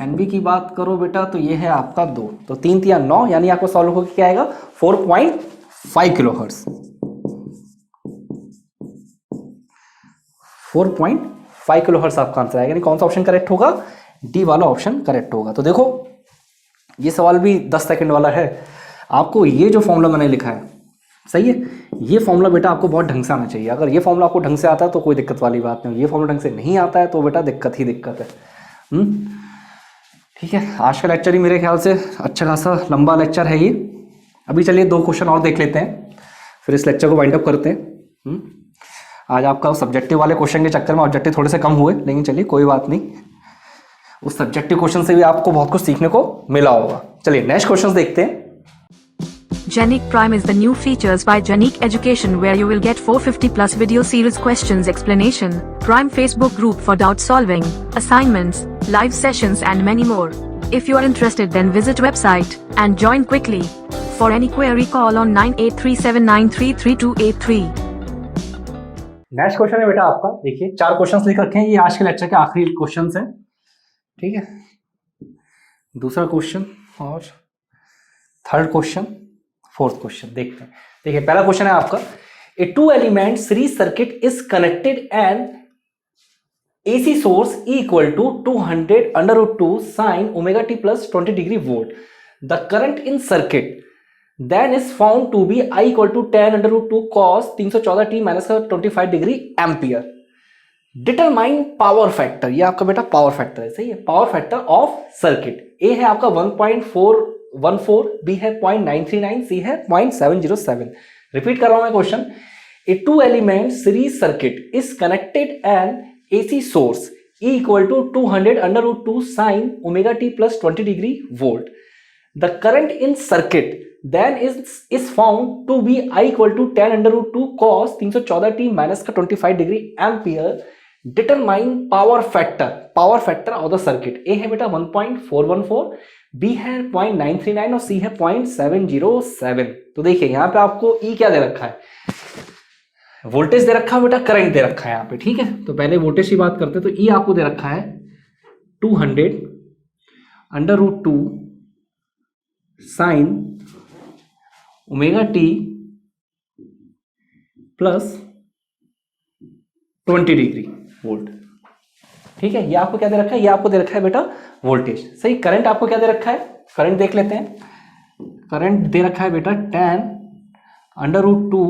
NV की बात करो बेटा तो ये है आपका 2, तो 3 3 9, यानी आपको सॉल्व होकर क्या आएगा 4.5 किलोहर्ट्ज। 4.5 किलोहर्ट्ज आपका आंसर आएगा, यानी कौन सा ऑप्शन करेक्ट होगा, डी वाला ऑप्शन करेक्ट होगा। तो देखो ये सवाल भी 10 सेकंड वाला है। आपको ये जो फॉर्मूला मैंने लिखा है, सही है, ये फॉर्मूला बेटा आपको बहुत ढंग से आना चाहिए। अगर ये फॉर्मूला आपको ढंग से आता है तो कोई दिक्कत वाली बात नहीं, ये फॉर्मूला ढंग से नहीं आता है तो बेटा दिक्कत ही दिक्कत है। ठीक है, आज का लेक्चर ही मेरे ख्याल से अच्छा खासा लंबा लेक्चर है ये। अभी चलिए 2 क्वेश्चन और देख लेते हैं, फिर इस लेक्चर को वाइंड अप करते हैं। आज आपका सब्जेक्टिव वाले क्वेश्चन के चक्कर में ऑब्जेक्टिव थोड़े से कम हुए, लेकिन चलिए कोई बात नहीं, उस सब्जेक्टिव क्वेश्चन से भी आपको बहुत कुछ सीखने को मिला होगा। चलिए नेक्स्ट क्वेश्चन देखते हैं।
Genic Prime is the new features by Genic Education where you will get 450 plus video series questions explanation, Prime Facebook group for doubt solving, assignments, live sessions and many more. If you are interested then visit website and join quickly. For any query call on 9837933283.
Next question है बेटा आपका, देखिए 4 क्वेश्चंस लिख रखे हैं, ये आज के लेक्चर के आखिरी क्वेश्चंस हैं, ठीक है। दूसरा क्वेश्चन और थर्ड क्वेश्चन, फोर्थ क्वेश्चन देखते हैं। देखिए पहला क्वेश्चन है आपका, ए 2 element series circuit is connected and AC source equal to 200 under root 2 sin omega t plus 20 degree volt. The current in circuit then is found to be I equal to 10 under root 2 cos 314 t minus 25 degree ampere. Determine power factor, ये आपका बेटा पावर फैक्टर है, सही है, power factor of circuit. A है आपका 1.414, B है 0.939, C है 0.707। रिपीट कर रहा हूं मैं question, A 2 element series circuit is connected and AC source E equal to 200 under root 2 sin omega t plus 20 degree volt. The current in circuit then is found to be I equal to 10 under root 2 cos 314 t minus 25 degree ampere. Determine power factor of the circuit. A है बेटा 1.414, B है 0.939 और C है 0.707। तो देखिए यहाँ पे आपको E क्या दे रखा है, वोल्टेज दे रखा है बेटा, करंट दे रखा है यहाँ पे, ठीक है। तो पहले वोल्टेज की बात करते हैं, तो ई आपको दे रखा है 200 under root 2 sine omega T plus 20 degree volt, ठीक है। ये आपको क्या दे रखा है, ये आपको दे रखा है बेटा वोल्टेज, सही। करंट आपको क्या दे रखा है, करंट देख लेते हैं। करंट दे रखा है बेटा 10 under root 2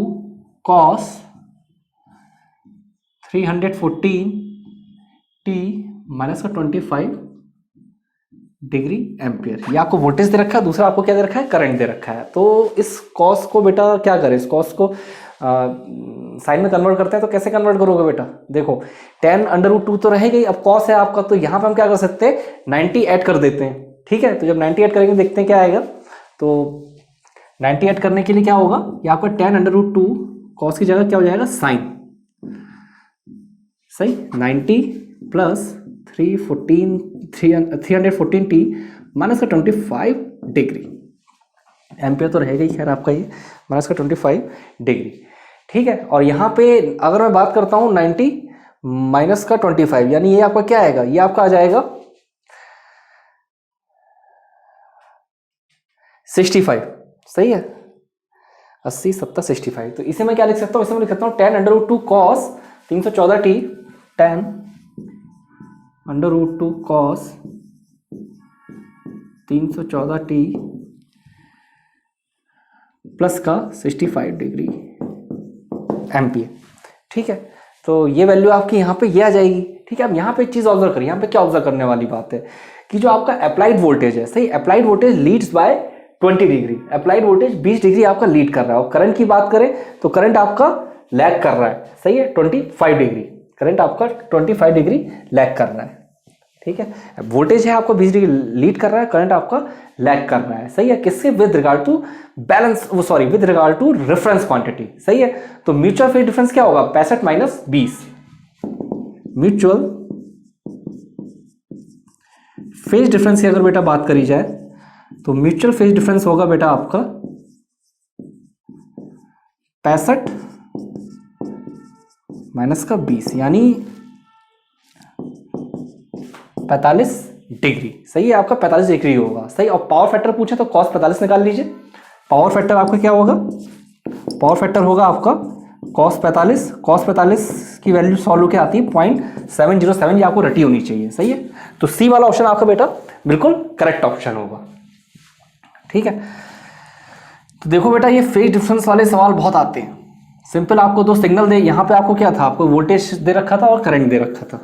cos 314 t minus का 25 डिग्री एम्पियर, ये आपको वोल्टेज दे रखा है। दूसरा आपको क्या दे रखा है, करंट दे रखा है। तो इस कॉस को बेटा क्या करें, इस कॉस को साइन में कन्वर्ट करते हैं तो कैसे कन्वर्ट करोगे बेटा, देखो tan√2 तो रहेगा ही, अब कॉस है आपका, तो यहाँ पे हम क्या कर सकते हैं 90 ऐड कर देते हैं, ठीक है। तो जब 90 ऐड करेंगे देखते हैं क्या आएगा, तो 90 ऐड करने के लिए क्या होगा, ये आपका tan√2 कॉस की जगह क्या हो जाएगा साइन, सही 90 प्लस 314t माइनस का 25 डिग्री, एम्पियर तो रहेगा ही खैर आपका ये, माइनस का 25 डिग्री, ठीक है। और यहाँ पे अगर मैं बात करता हूँ 90 माइनस का 25, यानी ये आपका क्या आएगा, ये आपका आ जाएगा 65, सही है 80 70 65। तो इसे मैं क्या लिख सकता हूँ, इसे मैं लिख सकता हूँ tan√2 cos 314t, tan√2 cos 314t plus का 65 डिग्री एम्पियर, ठीक है। तो ये वैल्यू आपकी यहाँ पे ये आ जाएगी, ठीक है। अब यहाँ पे एक चीज़ ऑब्जर्व करिए, यहाँ पे क्या ऑब्जर्व करने वाली बात है कि जो आपका अप्लाइड वोल्टेज है, सही, applied voltage leads by 20 degree, applied voltage 20 degree आपका लीड कर रहा है। और करंट की बात करें तो करंट आपका लैग कर रहा है, सही है 25 डिग्री, करंट आपका 25 डिग्री लैग कर रहा है, ठीक है। वोल्टेज है आपका 20 डिग्री लीड कर रहा है, करंट आपका लैग कर रहा है, सही है, किससे, विद रिगार्ड टू बैलेंस, वो sorry with regard to reference quantity, सही है। तो म्यूचुअल फेज डिफरेंस क्या होगा 65 माइनस 20, म्यूचुअल फेज डिफरेंस की अगर बेटा बात करी जाए तो म्यूचुअल फेज डिफरेंस होगा बेटा आपका 65 माइनस का 20, यानी 45 डिग्री, सही है, आपका 45 डिग्री होगा, सही। और पावर फैक्टर पूछे तो cos 45 निकाल लीजिए, पावर फैक्टर आपका क्या होगा, पावर फैक्टर होगा आपका cos 45 की वैल्यू सॉल्व होकर आती है 0.707, ये आपको रटी होनी चाहिए, सही है। तो सी वाला ऑप्शन आपका बेटा बिल्कुल करेक्ट ऑप्शन होगा, ठीक है। तो देखो बेटा ये फेज डिफरेंस वाले सवाल बहुत आते हैं, सिंपल आपको दो सिग्नल दे, यहाँ पे आपको क्या था, आपको वोल्टेज दे रखा था और करंट दे रखा था,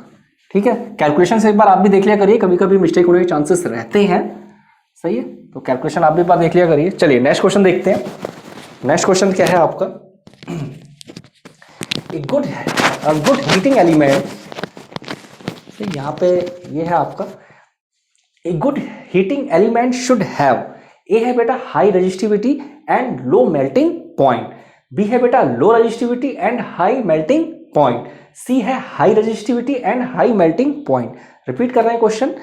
ठीक है। कैलकुलेशन से एक बार आप भी देख लिया करिए, कभी कभी मिस्टेक होने के चांसेस रहते हैं, सही है। तो कैलकुलेशन आप भी एक बार देख लिया करिए। चलिए नेक्स्ट क्वेश्चन देखते हैं। नेक्स्ट क्वेश्चन क्या है आपका, ए गुड हीटिंग एलिमेंट, यहाँ पे ये है आपका, a good heating element should have, A है बेटा high resistivity and low melting point, B है बेटा low resistivity and high melting point, C है high resistivity and high melting point. Repeat कर रहे हैं question,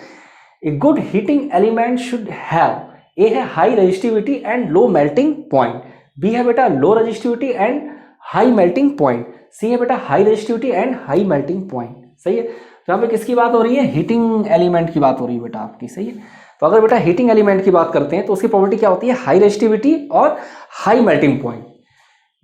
a good heating element should have, A है high resistivity and low melting point, B है बेटा low resistivity and high melting point, C है बेटा high resistivity and high melting point, सही है। तो यहाँ पे किसकी बात हो रही है, हीटिंग एलिमेंट की बात हो रही है बेटा आपकी, सही है। तो अगर बेटा हीटिंग एलिमेंट की बात करते हैं तो उसकी प्रॉपर्टी क्या होती है, हाई रेजिस्टिविटी और हाई मेल्टिंग पॉइंट,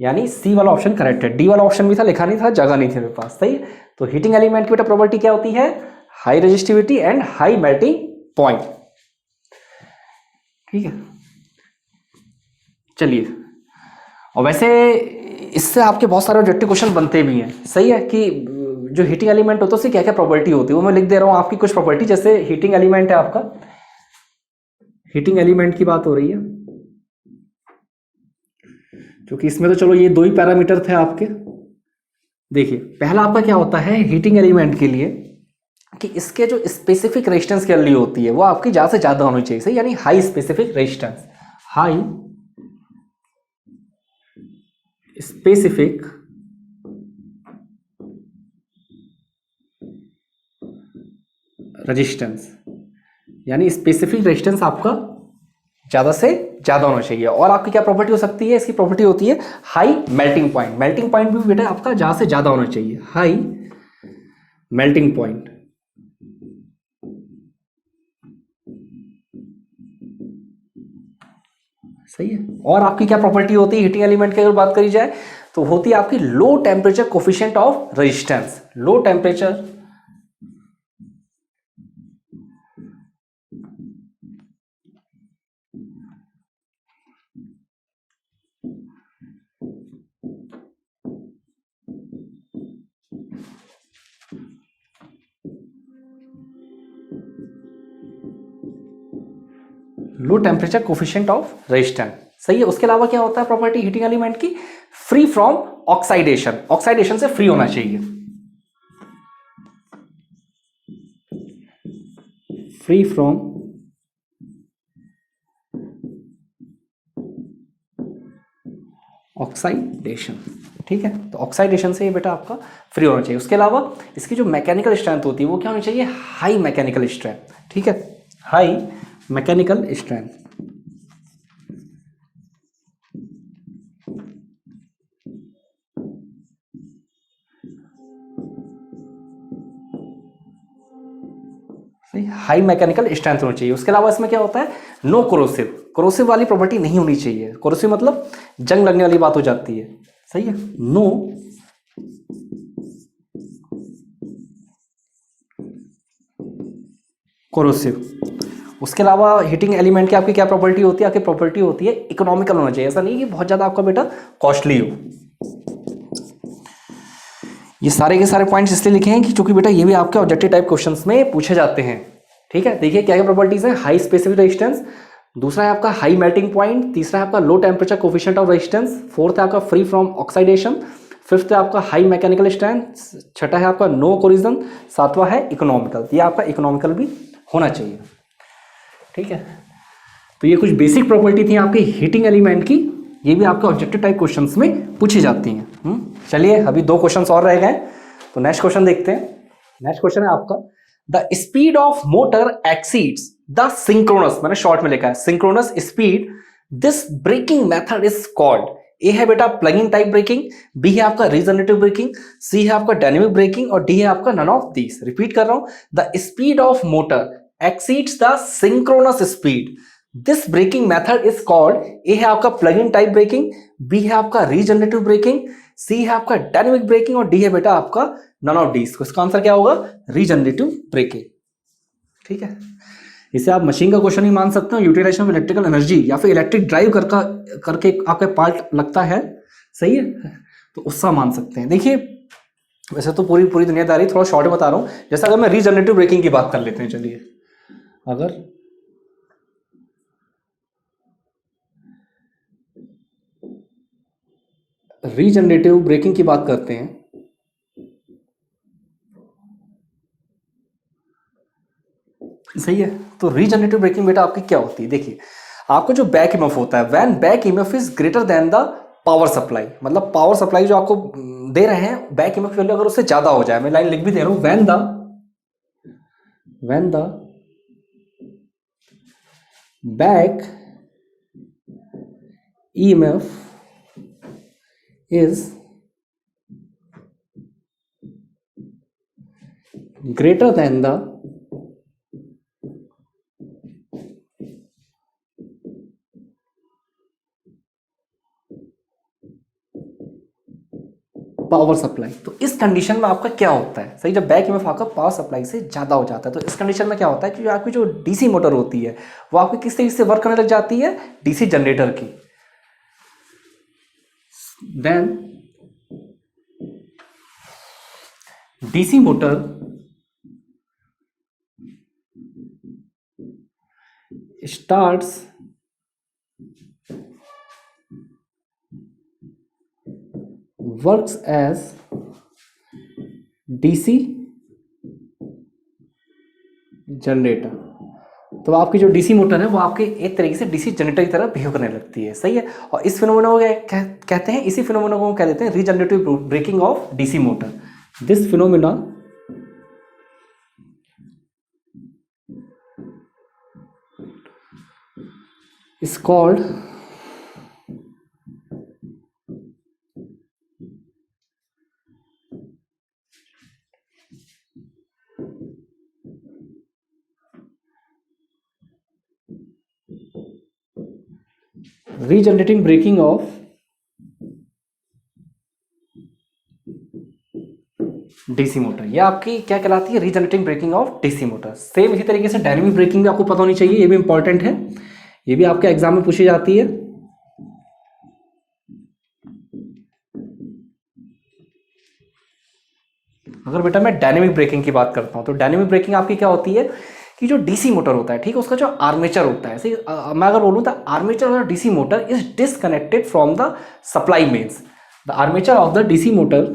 यानी सी वाला ऑप्शन करेक्ट है, डी वाला ऑप्शन भी था, लिखा नहीं था, जगह नहीं थी मेरे पास, सही है। तो हीटिंग एलिमेंट की बेटा प्रॉपर्टी क्या होती है, high resistivity and high melting point, ठीक है। चलिए, और वैसे इससे आपके बहुत सारे ऑब्जेक्टिव क्वेश्चन बनते भी हैं, सही है, कि जो हीटिंग एलिमेंट होता है उसकी क्या क्या प्रॉपर्टी होती है, वो मैं लिख दे रहा हूं आपकी कुछ प्रॉपर्टी। जैसे हीटिंग एलिमेंट है आपका, हीटिंग एलिमेंट की बात हो रही है, क्योंकि इसमें तो चलो ये दो ही पैरामीटर थे आपके। देखिए पहला आपका क्या होता है हीटिंग एलिमेंट के लिए, कि इसके जो स्पेसिफिक रेजिस्टेंस की वैल्यू होती है वो आपकी ज्यादा से ज्यादा होनी चाहिए, सही, यानी high specific resistance, high specific resistance, यानी स्पेसिफिक रेजिस्टेंस आपका ज्यादा से ज्यादा होना चाहिए। और आपकी क्या प्रॉपर्टी हो सकती है, इसकी प्रॉपर्टी होती है high melting point, melting point भी बेटा आपका ज्यादा से ज्यादा होना चाहिए, हाई मेल्टिंग पॉइंट, सही है। और आपकी क्या प्रॉपर्टी होती है हीटिंग एलिमेंट की अगर बात करी जाए तो होती है आपकी low temperature coefficient of resistance, low temperature low temperature coefficient of resistance, सही है। उसके अलावा क्या होता है प्रॉपर्टी हीटिंग एलिमेंट की, फ्री फ्रॉम ऑक्साइडेशन, ऑक्साइडेशन से फ्री होना चाहिए, फ्री फ्रॉम ऑक्साइडेशन, ठीक है। तो ऑक्साइडेशन से ये बेटा आपका फ्री होना चाहिए। उसके अलावा इसकी जो मैकेनिकल स्ट्रेंथ होती है वो क्या होनी चाहिए, हाई मैकेनिकल स्ट्रेंथ, ठीक है, high mechanical strength. High mechanical strength होनी चाहिए। उसके अलावा इसमें क्या होता है, नो कोरोसिव, कोरोसिव वाली प्रॉपर्टी नहीं होनी चाहिए। कोरोसिव मतलब जंग लगने वाली बात हो जाती है, सही है, नो कोरोसिव। उसके अलावा हीटिंग एलिमेंट की आपकी क्या प्रॉपर्टी होती है, आपकी प्रॉपर्टी होती है इकोनॉमिकल होना चाहिए। ऐसा नहीं कि बहुत ज़्यादा आपका बेटा कॉस्टली हो। ये सारे के सारे पॉइंट्स इसलिए लिखे हैं कि चूंकि बेटा ये भी आपके ऑब्जेक्टिव टाइप क्वेश्चंस में पूछे जाते हैं, ठीक है। देखिए क्या क्या प्रॉपर्टीज है, हाई स्पेसिफिक रेजिस्टेंस, दूसरा है आपका हाई मेल्टिंग पॉइंट, तीसरा है आपका low temperature coefficient of resistance, fourth है आपका फ्री फ्रॉम ऑक्साइडेशन, फिफ्थ है आपका हाई मैकेनिकल स्ट्रेंथ, छठा है आपका नो कोरिजन, सातवां है इकोनॉमिकल। ये आपका इकोनॉमिकल भी होना चाहिए, ठीक है। तो ये कुछ बेसिक प्रॉपर्टी थी आपकी हीटिंग एलिमेंट की, ये भी आपके ऑब्जेक्टिव टाइप क्वेश्चंस में पूछी जाती हैं। चलिए अभी 2 क्वेश्चंस और रह गए, तो नेक्स्ट क्वेश्चन देखते हैं। नेक्स्ट क्वेश्चन है आपका, the speed of motor exceeds the synchronous, मैंने शॉर्ट में लिखा है synchronous speed, this braking method is called. A है बेटा प्लग-इन टाइप ब्रेकिंग, बी है आपका रीजनरेटिव ब्रेकिंग, सी है आपका डायनेमिक ब्रेकिंग और डी है आपका नन ऑफ दीस। रिपीट कर रहा हूं, the speed of motor exceeds the synchronous speed, this braking method is called. A है आपका plug in type braking, B है आपका रीजनरेटिव ब्रेकिंग, सी है आपका डायनेमिक ब्रेकिंग और डी है बेटा आपका नन ऑफ डीज। इसका आंसर क्या होगा, रीजनरेटिव ब्रेकिंग, ठीक है। इसे आप मशीन का क्वेश्चन ही मान सकते हो, यूटिलाइजेशन ऑफ इलेक्ट्रिकल एनर्जी या फिर इलेक्ट्रिक ड्राइव करके आपका पार्ट लगता है, सही है, तो उसका मान सकते हैं। देखिए वैसे तो पूरी दुनियादारी थोड़ा शॉर्ट बता रहा हूं। जैसे अगर मैं रीजनरेटिव ब्रेकिंग की बात कर लेते हैं, चलिए अगर रीजनरेटिव ब्रेकिंग की बात करते हैं, सही है। तो रीजनरेटिव ब्रेकिंग बेटा आपकी क्या होती है, देखिए आपको जो बैक ईएमएफ होता है, when back EMF is greater than the power supply, मतलब पावर सप्लाई जो आपको दे रहे हैं बैक ईएमएफ वैल्यू अगर उससे ज्यादा हो जाए, मैं लाइन लिख भी दे रहा हूं, when the back EMF is greater than the power supply. तो इस कंडीशन में आपका क्या होता है, सही, जब बैक ईएमएफ आपका पावर सप्लाई से ज्यादा हो जाता है, तो इस कंडीशन में क्या होता है कि आपकी जो डीसी मोटर होती है वो आपकी किस तरीके से वर्क करने लग जाती है, डीसी जनरेटर की। Then DC motor starts works as DC generator. तो आपकी जो डीसी मोटर है वो आपके एक तरीके से डीसी जनरेटर की तरह बिहेव करने लगती है, सही है। और इस फिनोमेना को कहते हैं, इसी फिनोमेना को कह देते हैं regenerative braking of DC motor. This phenomena is called regenerating braking of DC motor. ये आपकी क्या कहलाती है, regenerating braking of DC motor. Same इसी तरीके से डायनेमिक ब्रेकिंग भी आपको पता होनी चाहिए, ये भी इंपॉर्टेंट है, ये भी आपके एग्जाम में पूछी जाती है। अगर बेटा मैं डायनेमिक ब्रेकिंग की बात करता हूं, तो डायनेमिक ब्रेकिंग आपकी क्या होती है कि जो डीसी मोटर होता है, ठीक है, उसका जो आर्मेचर होता है, सही, मैं अगर बोलूं तो आर्मेचर और DC motor is disconnected from the supply mains, the armature of the DC motor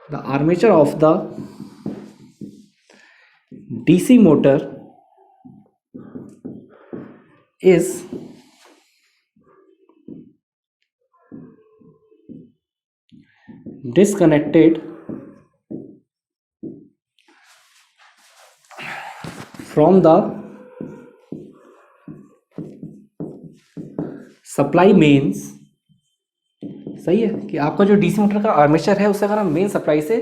the armature of the DC motor is disconnected from the supply mains। सही है कि आपका जो डीसी मोटर का आर्मेचर है उसे अगर हम मेन सप्लाई से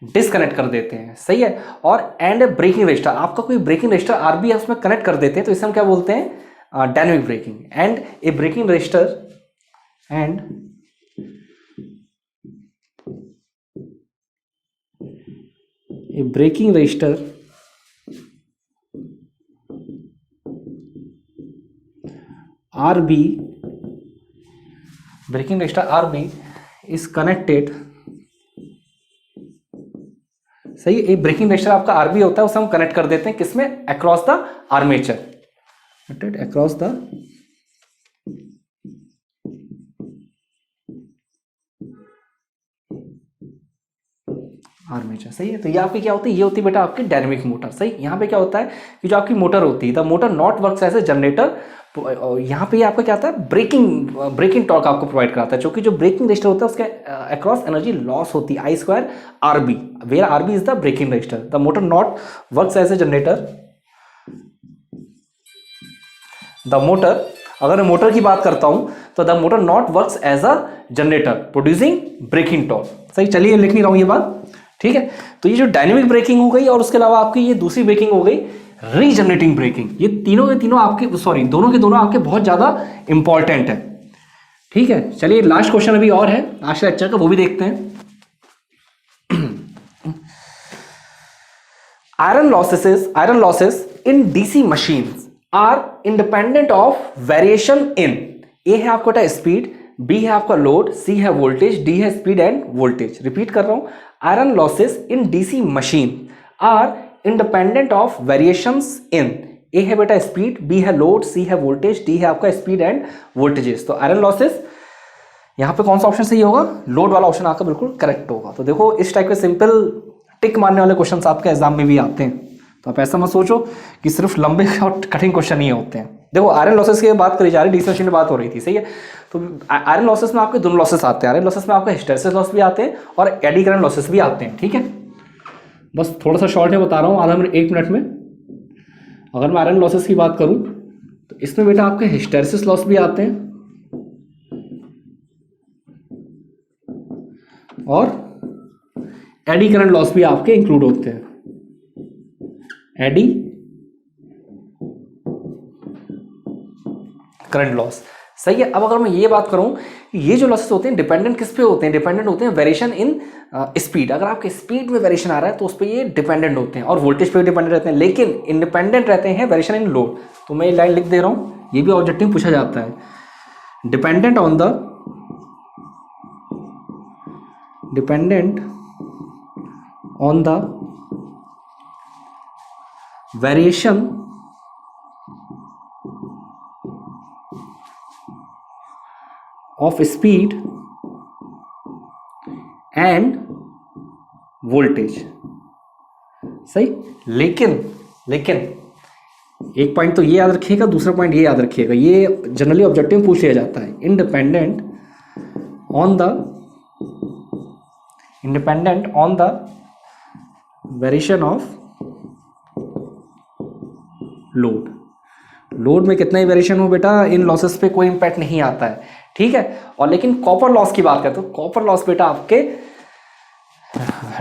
डिसकनेक्ट कर देते हैं, सही है, और एंड ब्रेकिंग रजिस्टर, आपका कोई ब्रेकिंग रजिस्टर आरबी उसमें कनेक्ट कर देते हैं, तो इसे हम क्या बोलते हैं, dynamic braking. And a braking resistor RB braking resistor RB is connected, सही है, एक ब्रेकिंग रजिस्टर आपका आरबी होता है, उसे हम कनेक्ट कर देते हैं किसमें, across the armature, across the armature, सही है। तो ये आपकी क्या होती है, ये होती है बेटा आपकी डायनेमिक मोटर, सही। यहाँ पे क्या होता है कि जो आपकी मोटर होती है, the motor not works as a generator, यहाँ पे आपका क्या होता है, ब्रेकिंग टॉर्क आपको प्रोवाइड कराता है, क्योंकि जो ब्रेकिंग रजिस्टर होता है उसके अक्रॉस एनर्जी लॉस होती है I square RB, where RB is the braking resistor. The motor not works as a generator, the motor, अगर मैं मोटर की बात करता हूं तो the motor not works as a generator producing braking torque, सही। चलिए लिख नहीं रहा हूं ये बात, ठीक है। तो ये जो डायनेमिक ब्रेकिंग हो गई और उसके अलावा आपकी ये दूसरी ब्रेकिंग हो गई रीजनरेटिंग ब्रेकिंग, ये तीनों के तीनों आपके दोनों के दोनों आपके बहुत ज्यादा इंपॉर्टेंट है, ठीक है। चलिए लास्ट क्वेश्चन अभी और है आज के लेक्चर का, वो भी देखते हैं। Iron losses in DC machines are independent of variation in, A है आपका स्पीड, बी है आपका लोड, सी है वोल्टेज, डी है स्पीड एंड वोल्टेज। रिपीट कर रहा हूं, iron losses in DC machine are independent of variations in, A है बेटा स्पीड, बी है लोड, सी है वोल्टेज, डी है आपका स्पीड एंड वोल्टेजेस। तो आयरन लॉसेस यहां पे कौन सा ऑप्शन सही होगा, लोड वाला ऑप्शन आपका बिल्कुल करेक्ट होगा। तो देखो इस टाइप के सिंपल टिक मारने वाले क्वेश्चन आपके एग्जाम में भी आते हैं, तो आप ऐसा मत सोचो कि सिर्फ लंबे और कठिन क्वेश्चन ही होते हैं। देखो आयरन लॉसेस की बात करी जा रही है, डीसी मशीन में बात हो रही थी, सही है। तो आयरन लॉसेस में आपके दोनों लॉसेस आते हैं, आयरन लॉसेस में आपके हिस्टेरेसिस लॉस भी आते हैं और एडी करंट लॉसेस भी आते हैं, ठीक है। बस थोड़ा सा शॉर्ट में बता रहा हूँ, आधा मिनट 1 मिनट में। अगर मैं आयरन लॉसेस की बात करूं तो इसमें बेटा आपके हिस्टेरेसिस लॉस भी आते हैं और एडी करंट लॉस भी आपके इंक्लूड होते हैं, एडी करंट लॉस, सही है। अब अगर मैं ये बात करूं कि ये जो लॉसेस होते हैं डिपेंडेंट किस पे होते हैं, डिपेंडेंट होते हैं वेरिएशन इन स्पीड। अगर आपके स्पीड में वेरिएशन आ रहा है तो उस पर ये डिपेंडेंट होते हैं और वोल्टेज पे भी डिपेंडेंट रहते हैं, लेकिन इंडिपेंडेंट रहते हैं वेरिएशन इन लोड। तो मैं ये लाइन लिख दे रहा हूं, ये भी ऑब्जेक्टिव पूछा जाता है, dependent on the variation of speed and voltage, सही। लेकिन एक पॉइंट तो ये याद रखिएगा, दूसरा पॉइंट ये याद रखिएगा, ये जनरली ऑब्जेक्टिव में पूछ लिया जाता है, independent on the variation of load में कितना ही वेरिएशन हो बेटा, इन लॉसेस पे कोई इंपैक्ट नहीं आता है, ठीक है। और लेकिन कॉपर लॉस की बात करते हो, कॉपर लॉस बेटा आपके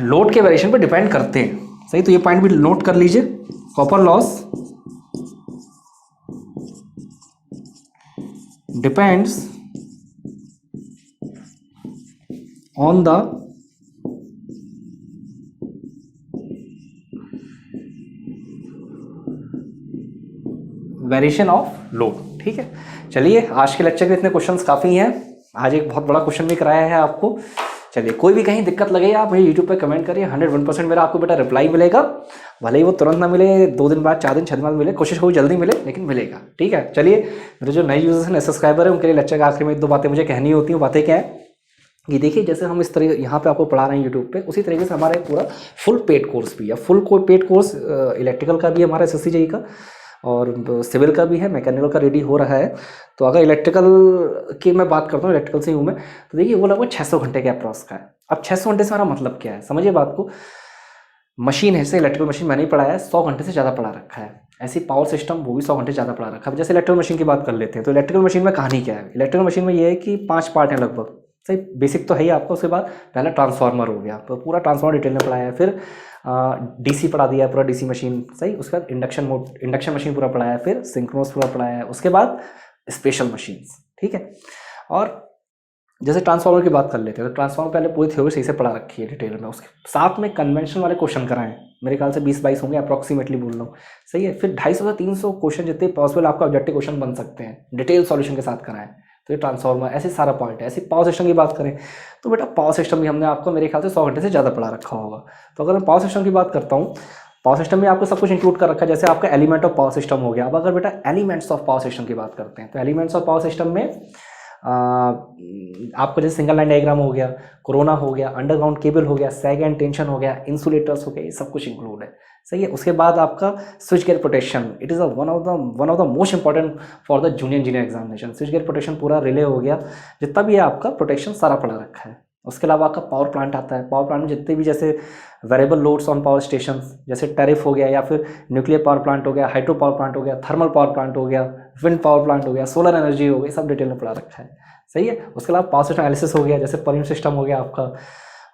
लोड के वेरिएशन पे डिपेंड करते हैं, सही। तो ये पॉइंट भी नोट कर लीजिए, copper loss depends on the variation of load, ठीक है। चलिए आज के लेक्चर में इतने क्वेश्चंस काफ़ी हैं, आज एक बहुत बड़ा क्वेश्चन भी कराया है आपको। चलिए, कोई भी कहीं दिक्कत लगे आप मुझे यूट्यूब पे कमेंट करिए, 101% मेरा आपको बेटा रिप्लाई मिलेगा। भले ही वो तुरंत ना मिले, 2 दिन बाद, 4 दिन, 6 दिन बाद मिले, कोशिश होगी जल्दी मिले, लेकिन मिलेगा। ठीक है, चलिए, मेरे जो नए यूजर्स हैं, नए सब्सक्राइबर हैं, उनके लिए लेक्चर के आखिर में 2 बातें मुझे कहनी होती हैं। वो बातें क्या है कि देखिए, जैसे हम इस तरह यहाँ पे आपको पढ़ा रहे हैं यूट्यूब पे, उसी तरीके से हमारा एक पूरा फुल पेड कोर्स भी है। फुल पेड कोर्स इलेक्ट्रिकल का भी है हमारा, SSC JEE का, और सिविल का भी है, मैकेनिकल का रेडी हो रहा है। तो अगर इलेक्ट्रिकल की मैं बात करता हूँ, इलेक्ट्रिकल से हूँ मैं, तो देखिए वो लगभग 600 घंटे के अप्रॉक्स का है। अब 600 घंटे से हमारा मतलब क्या है, समझिए बात को। मशीन है, जैसे इलेक्ट्रिकल मशीन मैंने ही पढ़ाया है, 100 घंटे से ज़्यादा पढ़ा रखा है। ऐसी पावर सिस्टम, वो भी 100 घंटे ज़्यादा पढ़ा रखा है। जैसे इलेक्ट्रिकल मशीन की बात कर लेते हैं, तो इलेक्ट्रिकल मशीन में कहानी क्या है। इलेक्ट्रिकल मशीन में ये है कि 5 पार्ट हैं लगभग, सही बेसिक तो है ही आपको। उसके बाद पहला ट्रांसफार्मर हो गया, तो पूरा ट्रांसफार्मर डिटेल में पढ़ाया है। फिर DC पढ़ा दिया, पूरा DC मशीन, सही। उसके बाद इंडक्शन मशीन पूरा पढ़ाया है। फिर सिंक्रोनस पूरा पढ़ाया है। उसके बाद स्पेशल मशीन्स, ठीक है। और जैसे ट्रांसफार्मर की बात कर लेते हैं, तो ट्रांसफार्मर पहले पूरी थ्योरी सही से पढ़ा रखी है डिटेल में। उसके साथ में कन्वेंशन वाले क्वेश्चन कराएं, मेरे ख्याल से 20-22 होंगे अप्रॉक्सीमेटली बोल रहा हूँ, सही है। फिर 250 से 300 क्वेश्चन जितने पॉसिबल आपका ऑब्जेक्टिव क्वेश्चन बन सकते हैं, डिटेल सॉल्यूशन के साथ कराएं। तो ये ट्रांसफार्मर, ऐसे सारा पॉइंट है। ऐसे पावर सिस्टम की बात करें, तो बेटा पावर सिस्टम भी हमने आपको मेरे ख्याल से 100 घंटे से ज़्यादा पढ़ा रखा होगा। तो अगर मैं पावर सिस्टम की बात करता हूँ, पावर सिस्टम में आपको सब कुछ इंक्लूड कर रखा है। जैसे आपका एलिमेंट ऑफ पावर सिस्टम हो गया। अब अगर बेटा एलिमेंट्स ऑफ पावर सिस्टम की बात करते हैं, तो एलिमेंट्स ऑफ पावर सिस्टम में आपको जैसे सिंगल लाइन डायग्राम हो गया, कोरोना हो गया, अंडरग्राउंड केबल हो गया, सैग एंड टेंशन हो गया, इंसुलेटर्स हो गया, ये सब कुछ इंक्लूड है, सही है। उसके बाद आपका switch gear protection, it is one of the most important for the junior engineer examination. Switch gear protection पूरा रिले हो गया, जितना भी है आपका प्रोटेक्शन सारा पढ़ा रखा है। उसके अलावा आपका पावर प्लांट आता है। पावर प्लांट में जितने भी जैसे variable loads on power station, जैसे टेरिफ हो गया, या फिर न्यूक्लियर पावर प्लांट हो गया, हाइड्रो पावर प्लांट हो गया, थर्मल पावर प्लांट हो गया, विंड पावर प्लांट हो गया, सोलर एनर्जी हो गई, सब डिटेल में पढ़ा रखा है, सही है। उसके अलावा पावर सिस्टम एनालिसिस हो गया, जैसे परिमेय सिस्टम हो गया आपका,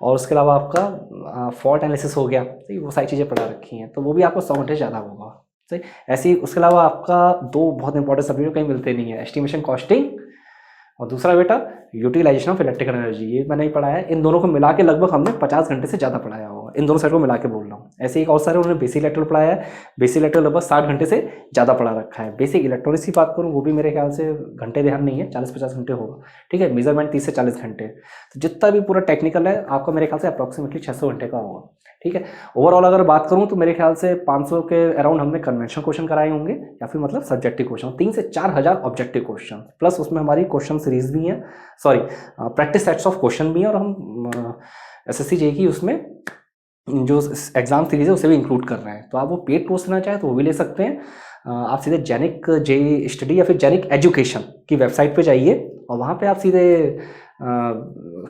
और उसके अलावा आपका फॉल्ट एनालिसिस हो गया, सही। वो सारी चीज़ें पढ़ा रखी हैं, तो वो भी आपको 100 घंटे ज़्यादा होगा, सही। ऐसे ही उसके अलावा आपका 2 बहुत इंपॉर्टेंट सब्जेक्ट कहीं मिलते नहीं है, एस्टिमेशन कॉस्टिंग, और दूसरा बेटा यूटिलाइजेशन ऑफ इलेक्ट्रिकल एनर्जी। ये मैंने ही पढ़ाया है। इन दोनों को मिला के लगभग हमने 50 घंटे से ज़्यादा पढ़ाया होगा, इन दोनों साइड को मिला के बोल रहा हूँ। ऐसे एक और सारे उन्होंने बेसिक इलेक्ट्रिकल पढ़ाया है। बेसिक इलेक्ट्रिकल लगभग 60 घंटे से ज़्यादा पढ़ा रखा है। बेसिक इलेक्ट्रॉनिक्स की बात करूँ, वो भी मेरे ख्याल से घंटे ध्यान नहीं है, 40-50 घंटे होगा, ठीक है। मेजरमेंट 30 से 40 घंटे। तो जितना भी पूरा टेक्निकल है आपका मेरे ख्याल से अप्रॉक्सीमेटली 600 घंटे का होगा, ठीक है। ओवरऑल अगर बात करूँ तो मेरे ख्याल से 500 के अराउंड हमने कन्वेंशनल क्वेश्चन कराए होंगे, या फिर मतलब सब्जेक्टिव क्वेश्चन, 3 से 4 हज़ार ऑब्जेक्टिव क्वेश्चन, प्लस उसमें हमारी क्वेश्चन सीरीज भी है, sorry practice sets of question भी है। और हम SSC JEE की उसमें जो एग्जाम सीरीज है उसे भी इंक्लूड कर रहे हैं। तो आप वो पेड कोर्स लेना चाहें तो वो भी ले सकते हैं। आप सीधे जेनिक JEE स्टडी या फिर जेनिक एजुकेशन की वेबसाइट पे जाइए, और वहाँ पे आप सीधे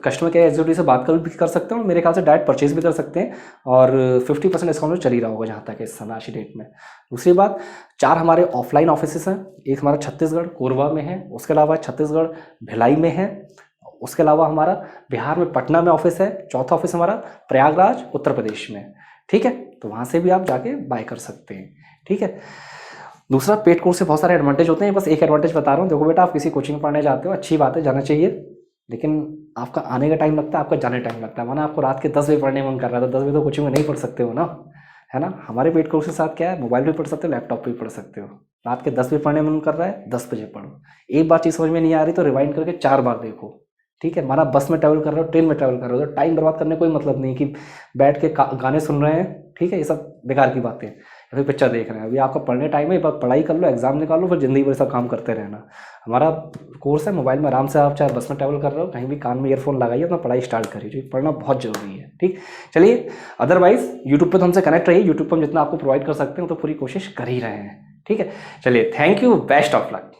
कस्टमर केयर एग्जीक्यूटिव से बात भी कर सकते हैं, और मेरे ख्याल से डायरेक्ट परचेज भी कर सकते हैं, और 50% डिस्काउंट चल ही रहा होगा जहाँ तक इस समय आज की डेट में। दूसरी बात, 4 हमारे ऑफलाइन ऑफिस हैं। एक हमारा छत्तीसगढ़ कोरबा में है, उसके अलावा छत्तीसगढ़ भिलाई में है, उसके अलावा हमारा बिहार में पटना में ऑफिस है, चौथा ऑफिस हमारा प्रयागराज उत्तर प्रदेश में, ठीक है। तो वहाँ से भी आप जाके बाय कर सकते हैं, ठीक है। दूसरा, पेड कोर्स से बहुत सारे एडवांटेज होते हैं, बस एक एडवांटेज बता रहा हूँ। देखो बेटा, आप किसी कोचिंग में पढ़ने जाते हो, अच्छी बात है, जाना चाहिए, लेकिन आपका आने का टाइम लगता है, आपका जाने टाइम लगता है। माना आपको रात के 10 बजे पढ़ने मन कर रहा है, तो 10 बजे तो कोचिंग में नहीं पढ़ सकते हो ना, है ना। हमारे पेड कोर्स के साथ क्या है, मोबाइल पे पढ़ सकते हो, लैपटॉप पे भी पढ़ सकते हो। रात के 10 बजे पढ़ने मन कर रहा है, 10 बजे पढ़ो। एक बार चीज़ समझ में नहीं आ रही तो रिवाइंड करके 4 बार देखो, ठीक है। माना बस में ट्रैवल कर रहे हो, ट्रेन में ट्रैवल कर रहे हो, तो टाइम बर्बाद करने कोई मतलब नहीं कि बैठ के गाने सुन रहे हैं, ठीक है। ये सब बेकार की बातें, या फिर पिक्चर देख रहे हैं। अभी आपका पढ़ने टाइम है, एक बार पढ़ाई कर लो, एग्जाम निकाल लो, फिर जिंदगी भर सब काम करते रहना। हमारा कोर्स है, मोबाइल में आराम से आप चाहे बस में ट्रैवल कर रहे हो, कहीं भी कान में ईयरफोन लगाइए, अपना पढ़ाई स्टार्ट करिए, पढ़ना बहुत जरूरी है, ठीक। चलिए, अदरवाइज यूट्यूब पे तो हमसे कनेक्ट रहिए। यूट्यूब पर हम जितना आपको प्रोवाइड कर सकते हैं तो पूरी कोशिश कर ही रहे हैं, ठीक है। चलिए, thank you, best of luck.